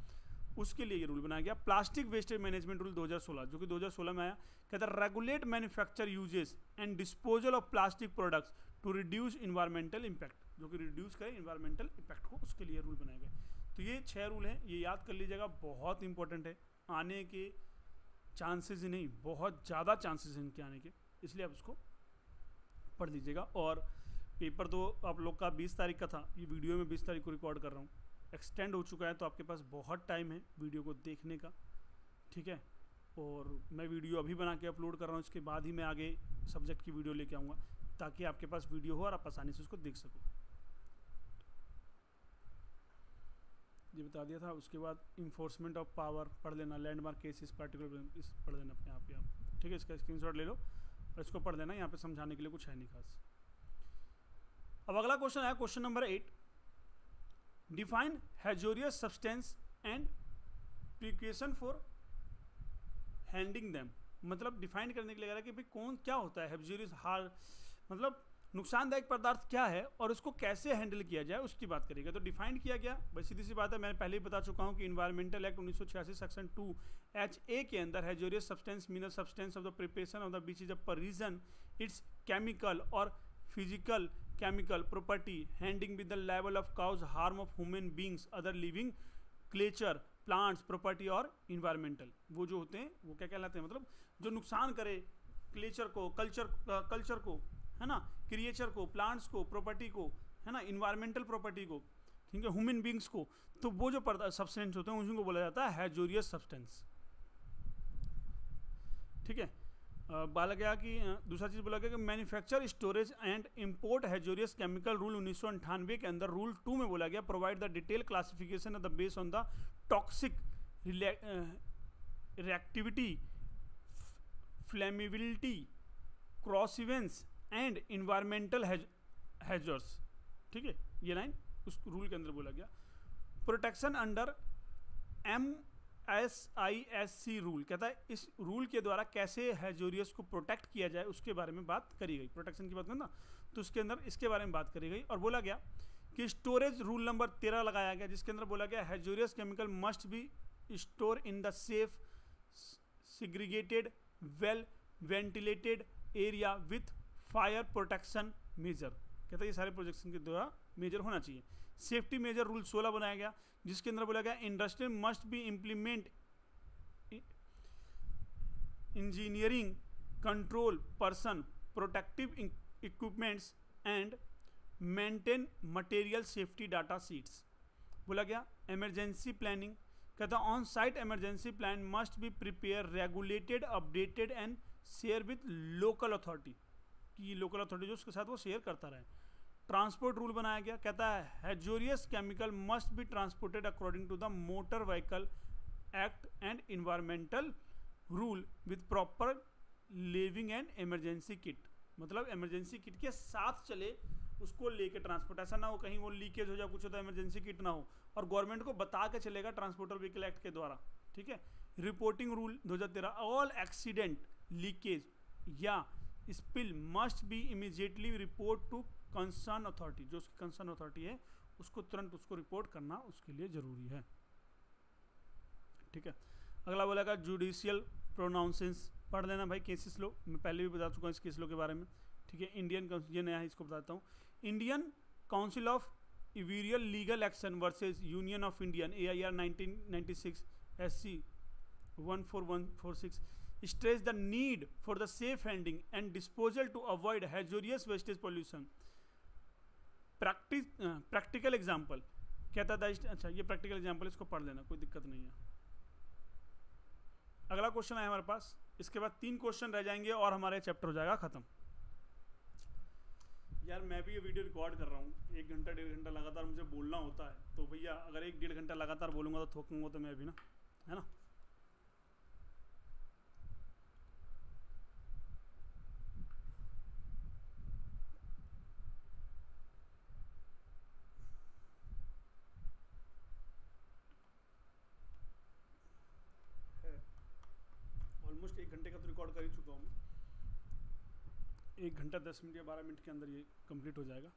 उसके लिए ये रूल बनाया गया। प्लास्टिक वेस्टेज मैनेजमेंट रूल 2016, जो कि 2016 में आया, कहता है regulate manufacture uses and disposal of plastic products to reduce environmental impact, जो कि रिड्यूस करे इन्वायरमेंटल इम्पैक्ट को, उसके लिए रूल बनाया गया। तो ये 6 रूल हैं, ये याद कर लीजिएगा, बहुत इंपॉर्टेंट है, आने के चांसेस ही नहीं, बहुत ज़्यादा चांसेस हैं इनके आने के, इसलिए आप उसको पढ़ लीजिएगा। और पेपर तो आप लोग का 20 तारीख का था, ये वीडियो में 20 तारीख को रिकॉर्ड कर रहा हूँ, एक्सटेंड हो चुका है, तो आपके पास बहुत टाइम है वीडियो को देखने का, ठीक है। और मैं वीडियो अभी बना के अपलोड कर रहा हूँ, इसके बाद ही मैं आगे सब्जेक्ट की वीडियो लेके आऊँगा, ताकि आपके पास वीडियो हो और आप आसानी से उसको देख सको। ये बता दिया था। उसके बाद इन्फोर्समेंट ऑफ पावर पढ़ लेना, लैंडमार्क केसेस, पार्टिकुलर इस पढ़ लेना अपने आप ही आप, ठीक है। इसका स्क्रीनशॉट ले लो और इसको पढ़ लेना, यहाँ पे समझाने के लिए कुछ है नहीं खास। अब अगला क्वेश्चन है question number 8, define hazardous substance and precaution for handling them, मतलब डिफाइन करने के लिए कह रहा है कि भाई कौन क्या होता है हैजोरियस, मतलब नुकसानदायक पदार्थ क्या है और उसको कैसे हैंडल किया जाए उसकी बात करेगा। तो डिफाइन किया गया, भाई सीधी सी बात है, मैंने पहले ही बता चुका हूँ कि इन्वायरमेंटल एक्ट 1986 सेक्शन 2(HA) के अंदर hazardous substance mean substance of the preparation of the which is a reason its chemical और physical chemical property handing with the level of cause harm of human beings other living creature plants property और environmental, वो जो होते हैं वो क्या कहलाते हैं, मतलब जो नुकसान करे क्लेचर को, कल्चर को, है ना, क्रिएचर को, प्लांट्स को, प्रॉपर्टी को, है ना, इन्वायरमेंटल प्रॉपर्टी को, ठीक है, ह्यूमन बींग्स को, तो वो जो सब्सटेंस होते हैं उनको बोला जाता है हैजोरियस सब्सटेंस। ठीक है, बोला गया कि दूसरा चीज बोला गया कि manufacture storage and import hazardous chemical rule 1998 के अंदर रूल 2 में बोला गया provide the detail classification of the base on the toxic reactivity, flammability, corrosiveness and environmental hazards. ठीक है, ये लाइन उस रूल के अंदर बोला गया। प्रोटेक्शन अंडर MSISC रूल कहता है इस रूल के द्वारा कैसे हैजोरियस को प्रोटेक्ट किया जाए उसके बारे में बात करी गई। प्रोटेक्शन की बात करें ना तो उसके अंदर इसके बारे में बात करी गई और बोला गया कि स्टोरेज रूल नंबर 13 लगाया गया जिसके अंदर बोला गया hazardous chemical must be store in the safe segregated well ventilated area with fire protection measure. कहता है ये सारे प्रोजेक्शन के द्वारा मेजर होना चाहिए। सेफ्टी मेजर रूल 16 बनाया गया जिसके अंदर बोला गया industry must be implement engineering control person protective equipments and maintain material safety data sheets. बोला गया इमरजेंसी प्लानिंग, कहता on site emergency plan must be prepare regulated updated and share with local authority, कि local authority जो उसके साथ वो share करता रहे। ट्रांसपोर्ट रूल बनाया गया, कहता है hazardous chemical must be transported according to the motor vehicle act and environmental rule with proper living and emergency kit, मतलब इमरजेंसी किट के साथ चले उसको लेके ट्रांसपोर्ट, ऐसा ना हो कहीं वो लीकेज हो जाए कुछ होता है इमरजेंसी किट ना हो, और गवर्नमेंट को बता के चलेगा ट्रांसपोर्टर व्हीकल एक्ट के द्वारा। ठीक है, reporting rule 2013 all accident leakage या spill must be immediately report to concern authority, जो उसकी कंसर्न अथॉरिटी है उसको तुरंत उसको रिपोर्ट करना उसके लिए जरूरी है। ठीक है, अगला बोलेगा जुडिशियल प्रोनाउंसेंस, पढ़ लेना भाई केसेस लो, मैं पहले भी बता चुका हूँ इस केस लो के बारे में। ठीक है, इंडियन ये नया है इसको बताता हूँ। Indian council of enviro legal action versus union of Indian AIR 1996 SC 14146 stress the need for the safe handling and disposal to avoid hazardous wastage pollution। Practical example कहता था, अच्छा ये प्रैक्टिकल एग्जाम्पल इसको पढ़ लेना कोई दिक्कत नहीं है। अगला क्वेश्चन है हमारे पास, इसके बाद 3 क्वेश्चन रह जाएंगे और हमारे चैप्टर हो जाएगा खत्म। यार मैं भी ये वीडियो रिकॉर्ड कर रहा हूँ, 1 घंटा 1.5 घंटा लगातार मुझे बोलना होता है, तो भैया अगर 1-1.5 घंटा लगातार बोलूँगा तो थोकूंगा तो मैं भी ना, है ना। ऑलमोस्ट 1 घंटे का तो रिकॉर्ड कर ही चुका हूँ मैं, 1 घंटा 10 मिनट या 12 मिनट के अंदर ये कंप्लीट हो जाएगा,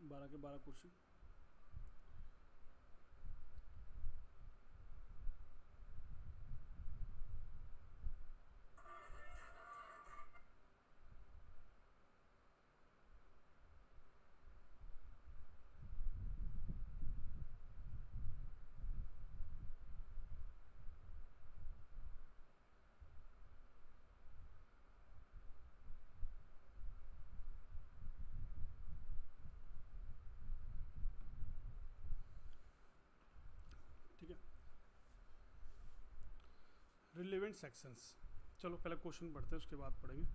12 के 12 क्वेश्चन। रिलेवेंट सेक्शंस, चलो पहले क्वेश्चन पढ़ते हैं उसके बाद पढ़ेंगे।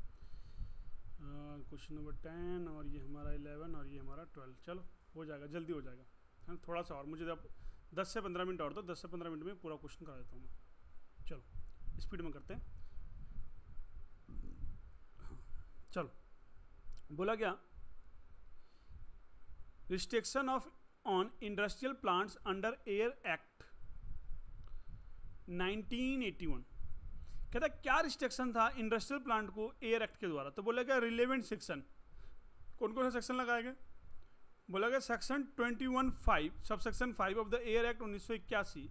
क्वेश्चन नंबर 10 और ये हमारा 11 और ये हमारा 12, चलो हो जाएगा, जल्दी हो जाएगा, है थोड़ा सा और, मुझे अब 10 से 15 मिनट और दो, 10 से 15 मिनट में पूरा क्वेश्चन करा देता हूँ मैं। चलो स्पीड में करते हैं। चलो बोला गया restriction of on industrial plants under air act 1981, कहता क्या रिस्ट्रिक्शन था इंडस्ट्रियल प्लांट को एयर एक्ट के द्वारा, तो बोला गया रिलेवेंट सेक्शन कौन कौन से सेक्शन लगाए गए? बोला गया section 21(5) subsection 5 of the air act 1981,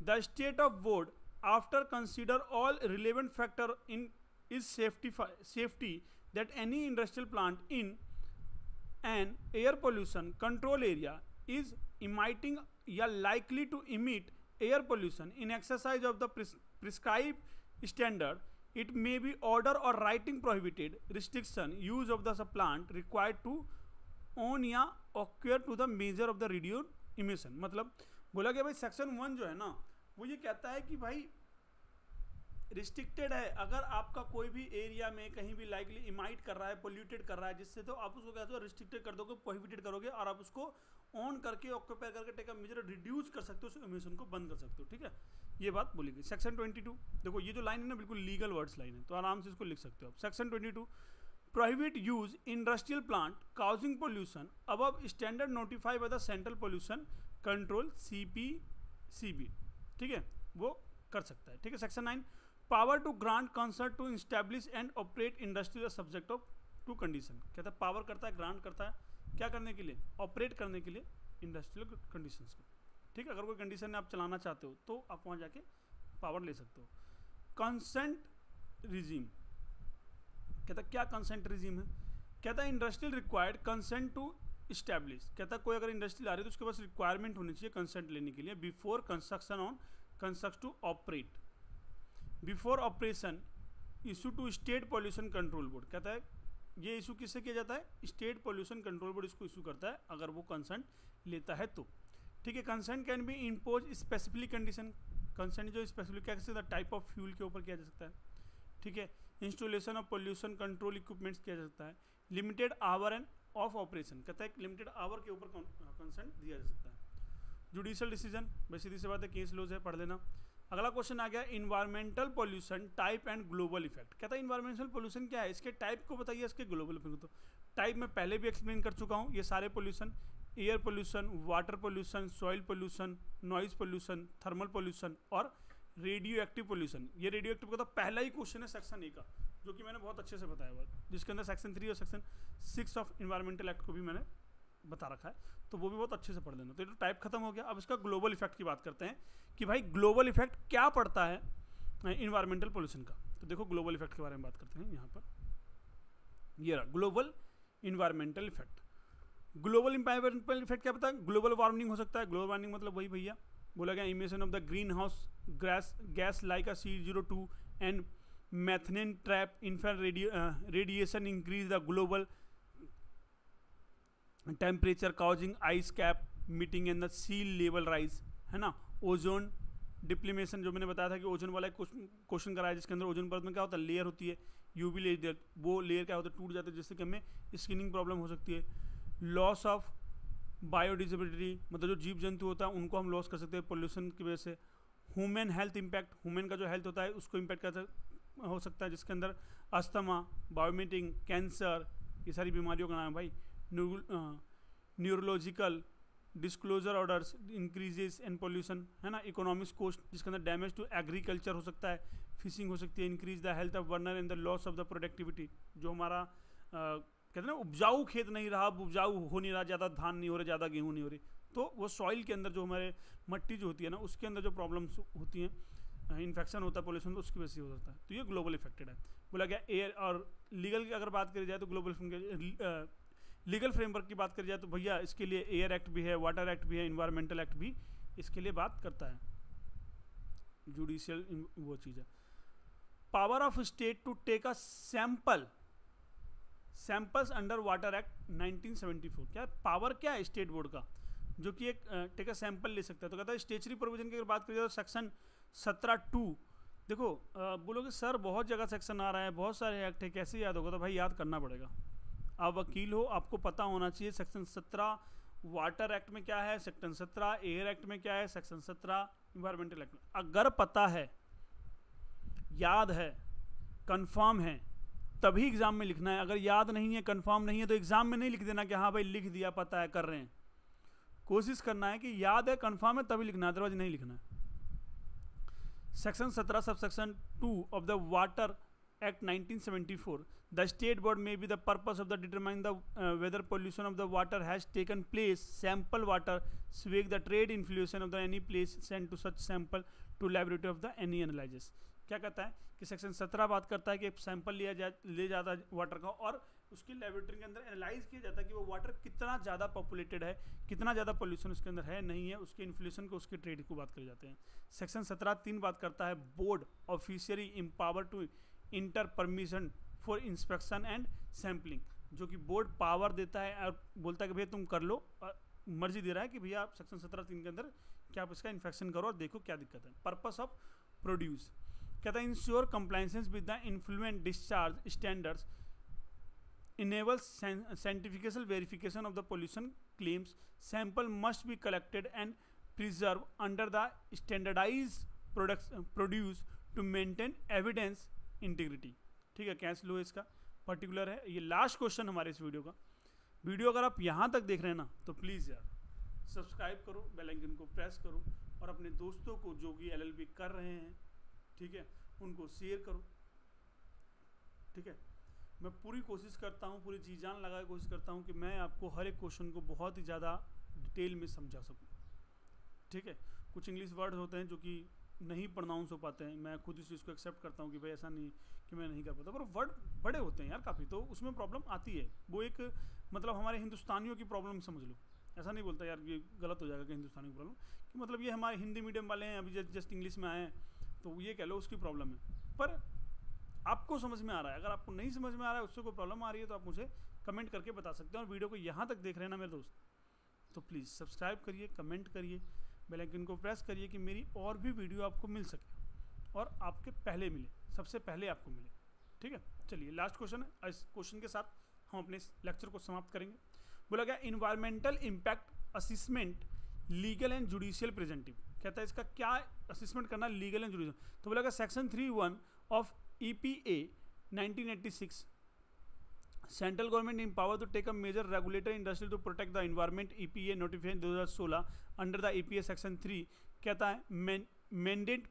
the state of board after consider all relevant factor in is safety that any industrial plant in an air pollution control area is emitting या likely to emit air pollution in exercise of the prescribed standard, it may be order or writing prohibited restriction use of the plant required to own या occur to the measure of the reduced emission. मतलब बोला गया भाई section 1 जो है ना वो ये कहता है कि भाई रिस्ट्रिक्टेड है, अगर आपका कोई भी एरिया में कहीं भी लाइकली इमाइट कर रहा है, पोल्यूटेड कर रहा है, जिससे तो आप उसको कहते हो रिस्ट्रिक्टेड कर दोगे, प्रोहिबिटेड करोगे और आप उसको ऑन करके ऑक्यूपाई करके टेक अ मेजर रिड्यूस कर सकते हो, उस एमिशन को बंद कर सकते हो, ठीक है। ये बात बोली गई। सेक्शन 22 देखो, ये जो लाइन है ना बिल्कुल लीगल वर्ड्स लाइन है, तो आराम से इसको लिख सकते हो आप। Section 22 prohibit use industrial plant causing pollution above standard notified by the central pollution control CPCB, ठीक है, वो कर सकता है, ठीक है। Section 9 power to grant consent to establish and operate industrial subject of to condition, कहता है पावर करता है, ग्रांट करता है क्या करने के लिए? ऑपरेट करने के लिए इंडस्ट्रियल कंडीशंस को, ठीक है। अगर कोई कंडीशन में आप चलाना चाहते हो तो आप वहाँ जाके पावर ले सकते हो। कंसेंट रिजीम, कहता क्या कंसेंट रिजीम है? कहता है industrial required consent to establish, कहता कोई अगर इंडस्ट्री आ रही है तो उसके पास रिक्वायरमेंट होनी चाहिए कंसेंट लेने के लिए before construction on construct to operate before operation issue to state pollution control board, कहता है ये इशू किससे किया जाता है? स्टेट पॉल्यूशन कंट्रोल बोर्ड इसको इशू करता है अगर वो कंसेंट लेता है तो, ठीक है। Consent can be impose specific condition, consent जो स्पेसिफिक क्या सकता है? टाइप ऑफ फ्यूल के ऊपर किया जा सकता है, ठीक है। Installation of pollution control equipments किया जा सकता है। Limited our end of operation, कहता है लिमिटेड आवर के ऊपर कंसेंट दिया जा सकता है। जुडिशियल डिसीजन, वैसे सीधी सी बात है, केस लॉज है, पढ़ लेना। अगला क्वेश्चन आ गया environmental pollution type and global effect, कहता है इन्वायरमेंटल पोल्यूशन क्या है, इसके टाइप को बताइए, इसके ग्लोबल इफेक्ट। तो टाइप में पहले भी एक्सप्लेन कर चुका हूँ, ये सारे pollution, air pollution, water pollution, soil pollution, noise pollution, thermal pollution और रेडियो एक्टिव पोल्यूशन। ये रेडियो एक्टिव का तो पहला ही क्वेश्चन है सेक्शन 1 का, जो कि मैंने बहुत अच्छे से बताया हुआ, जिसके अंदर सेक्शन 3 और सेक्शन 6 ऑफ इन्वायरमेंटल एक्ट को भी मैंने बता रखा है, तो वो भी बहुत अच्छे से पढ़ लेना। तो ये टाइप खत्म हो गया, अब इसका ग्लोबल इफेक्ट की बात करते हैं कि भाई ग्लोबल इफेक्ट क्या पड़ता है इन्वायरमेंटल पोल्यूशन का। तो देखो ग्लोबल इफेक्ट के बारे में बात करते हैं यहाँ पर, ये रहा global environmental effect. Global environmental effect क्या पता है? ग्लोबल वार्मिंग हो सकता है। ग्लोबल वार्मिंग मतलब वही भैया बोला गया emission of the green house gas like CO2 and methane trap in fact radiation increase the global temperature causing ice cap meeting and the sea level rise, है ना। ओजोन डिप्लीमेशन, जो मैंने बताया था कि ओजोन वाला क्वेश्चन कराया, जिसके अंदर ओजोन परत में क्या होता है? लेयर होती है, यूवी लेयर, वो लेयर क्या होता है? टूट जाता है, जिससे कि हमें स्किनिंग प्रॉब्लम हो सकती है। लॉस ऑफ बायोडिवर्सिटी, मतलब जो जीव जंतु होता है उनको हम लॉस कर सकते हैं पोल्यूशन की वजह से। ह्यूमन हेल्थ इम्पैक्ट, ह्यूमन का जो हेल्थ होता है उसको इम्पैक्ट हो सकता है, जिसके अंदर अस्थमा, बायोमेटिंग, कैंसर, ये सारी बीमारियों का नाम है भाई। न्यूरोलॉजिकल डिस्क्लोजर ऑर्डर्स इंक्रीजेस इन पोल्यूशन, है ना। इकोनॉमिक्स कोस्ट, जिसके अंदर डैमेज टू एग्रीकल्चर हो सकता है, फिशिंग हो सकती है। Increase the health of Werner and the loss of the productivity, जो हमारा कहते हैं ना उपजाऊ खेत नहीं रहा, उपजाऊ हो नहीं रहा, ज़्यादा धान नहीं हो रहे, ज़्यादा गेहूँ नहीं हो रही, तो वो सॉइल के अंदर जो हमारे मट्टी जो होती है ना उसके अंदर जो प्रॉब्लम्स होती हैं, इन्फेक्शन होता है पोल्यूशन, तो उसकी वजह से हो सकता है। तो ये ग्लोबल इफेक्टेड है। बोला गया एयर और लीगल की अगर बात करी जाए तो ग्लोबल लीगल फ्रेमवर्क की बात करी जाए तो भैया इसके लिए एयर एक्ट भी है, वाटर एक्ट भी है, इन्वायरमेंटल एक्ट भी इसके लिए बात करता है। जुडिशियल वो चीज़ है। Power of state to take a samples under water act 1974, क्या पावर क्या है स्टेट बोर्ड का जो कि एक टेक अ सैंपल ले सकता है? तो कहता है स्टेचुरी प्रोविजन की अगर बात करी जाए तो सेक्शन 17(2), देखो बोलोगे सर बहुत जगह सेक्शन आ रहा है, बहुत सारे एक्ट है, कैसे याद होगा? तो भाई याद करना पड़ेगा, आप वकील हो, आपको पता होना चाहिए सेक्शन 17 वाटर एक्ट में क्या है, सेक्शन 17 एयर एक्ट में क्या है, सेक्शन 17 इन्वायरमेंटल एक्ट में। अगर पता है, याद है, कंफर्म है, तभी एग्जाम में लिखना है। अगर याद नहीं है, कंफर्म नहीं है, तो एग्जाम में नहीं लिख देना कि हाँ भाई लिख दिया, पता है, कर रहे हैं। कोशिश करना है कि याद है, कंफर्म है, तभी लिखना है, अदरवाइज नहीं लिखना है। Section 17 subsection 2 of the water Act 1974, the state board may be the purpose of the determining the whether pollution of the water has taken place. Sample water swag the trade influence of the any place sent to such sample to laboratory of the any analysis. क्या कहता है कि section 17 बात करता है कि sample ले जाता है वाटर का और उसकी लेबोरेटरी के अंदर एनालाइज किया जाता है कि वो वाटर कितना ज़्यादा पॉपुलेटेड है, कितना ज़्यादा पोल्यूशन उसके अंदर है नहीं है, उसके इन्फ्लुएंस को उसके ट्रेड को बात कर जाते हैं. सेक्शन 17(3) बात करता है board officially empower to enter permission for inspection and sampling, जो कि बोर्ड पावर देता है और बोलता है कि भैया तुम कर लो, मर्जी दे रहा है कि भैया आप सेक्शन 17(3) के अंदर क्या आप इसका इन्फेक्शन करो और देखो क्या दिक्कत है. पर्पस ऑफ प्रोड्यूस कहता है ensure compliances with the influential discharge standards, enables scientific verification of the pollution claims. Sample must be collected and preserved under the standardized produce to maintain evidence integrity. ठीक है, cancel लो इसका particular है. ये last question हमारे इस video का. Video अगर आप यहाँ तक देख रहे हैं ना तो प्लीज़ यार सब्सक्राइब करो, बेल आइकन को प्रेस करो और अपने दोस्तों को जो कि LLB कर रहे हैं, ठीक है, उनको शेयर करो. ठीक है, मैं पूरी कोशिश करता हूँ, पूरी जी जान लगा के कोशिश करता हूँ कि मैं आपको हर एक क्वेश्चन को बहुत ही ज़्यादा डिटेल में समझा सकूँ. ठीक है, कुछ इंग्लिश वर्ड्स होते हैं जो कि नहीं प्रोनाउंस हो पाते हैं, मैं खुद इस चीज़ को एक्सेप्ट करता हूँ कि भाई ऐसा नहीं कि मैं नहीं कर पाता, पर वर्ड बड़े होते हैं यार काफ़ी, तो उसमें प्रॉब्लम आती है. वो एक मतलब हमारे हिंदुस्तानियों की प्रॉब्लम समझ लो. ऐसा नहीं बोलता यार ये गलत हो जाएगा कि हिंदुस्तानी की प्रॉब्लम, कि मतलब ये हमारे हिंदी मीडियम वाले हैं अभी जस्ट इंग्लिश में आए हैं तो ये कह लो उसकी प्रॉब्लम है. पर आपको समझ में आ रहा है, अगर आपको नहीं समझ में आ रहा है, उससे कोई प्रॉब्लम आ रही है तो आप मुझे कमेंट करके बता सकते हैं. और वीडियो को यहाँ तक देख रहे हैं ना मेरे दोस्त, तो प्लीज़ सब्सक्राइब करिए, कमेंट करिए, बेल आइकन को प्रेस करिए कि मेरी और भी वीडियो आपको मिल सके और आपके पहले मिले, सबसे पहले आपको मिले. ठीक है, चलिए लास्ट क्वेश्चन है. इस क्वेश्चन के साथ हम अपने इस लेक्चर को समाप्त करेंगे. बोला गया environmental impact assessment legal and judicial प्रेजेंटिव. कहता है इसका क्या असिसमेंट करना लीगल एंड जुडिशियल. तो बोला गया section 3(1) of EPA 1986, central government empower to take a major regulator industry to protect the environment. EPA notification 2016 under the EPA section 3 कहता है mandate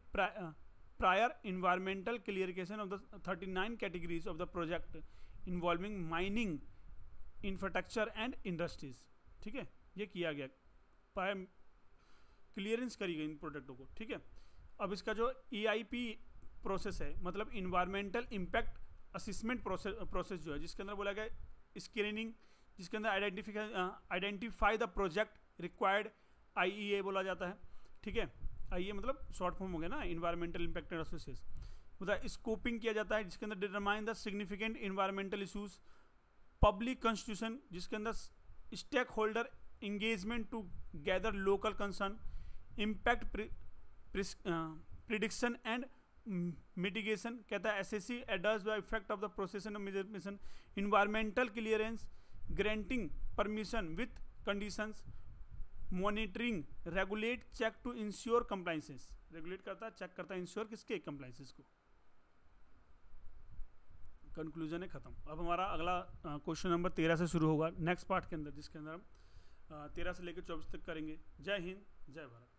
prior environmental clarification of the 39 categories of the project involving mining, infrastructure and industries. ठीक है, ये किया गया, clearance करी गई इन प्रोडक्टों को. ठीक है, अब इसका जो EIP प्रोसेस है मतलब इन्वायरमेंटल इम्पैक्ट असिसमेंट प्रोसेस जो है, जिसके अंदर बोला गया स्क्रीनिंग, जिसके अंदर identify the project required, IEA बोला जाता है. ठीक है, IEA मतलब शॉर्ट फॉर्म हो गया ना, इन्वायरमेंटल इम्पैक्ट एनालिसिस. मतलब स्कोपिंग किया जाता है जिसके अंदर determine the significant environmental issues. Public constitution जिसके अंदर stake holder engagement to gather local concern. Impact prediction and mitigation कहता है SSC addresses the effect of the process and measurement. Environmental clearance granting permission with conditions. Monitoring regulate check to ensure compliances. Regulate करता है, check करता है, ensure किसके compliances को. Conclusion है खत्म. अब हमारा अगला क्वेश्चन नंबर 13 से शुरू होगा नेक्स्ट पार्ट के अंदर, जिसके अंदर हम 13 से लेकर 24 तक करेंगे. जय हिंद, जय भारत.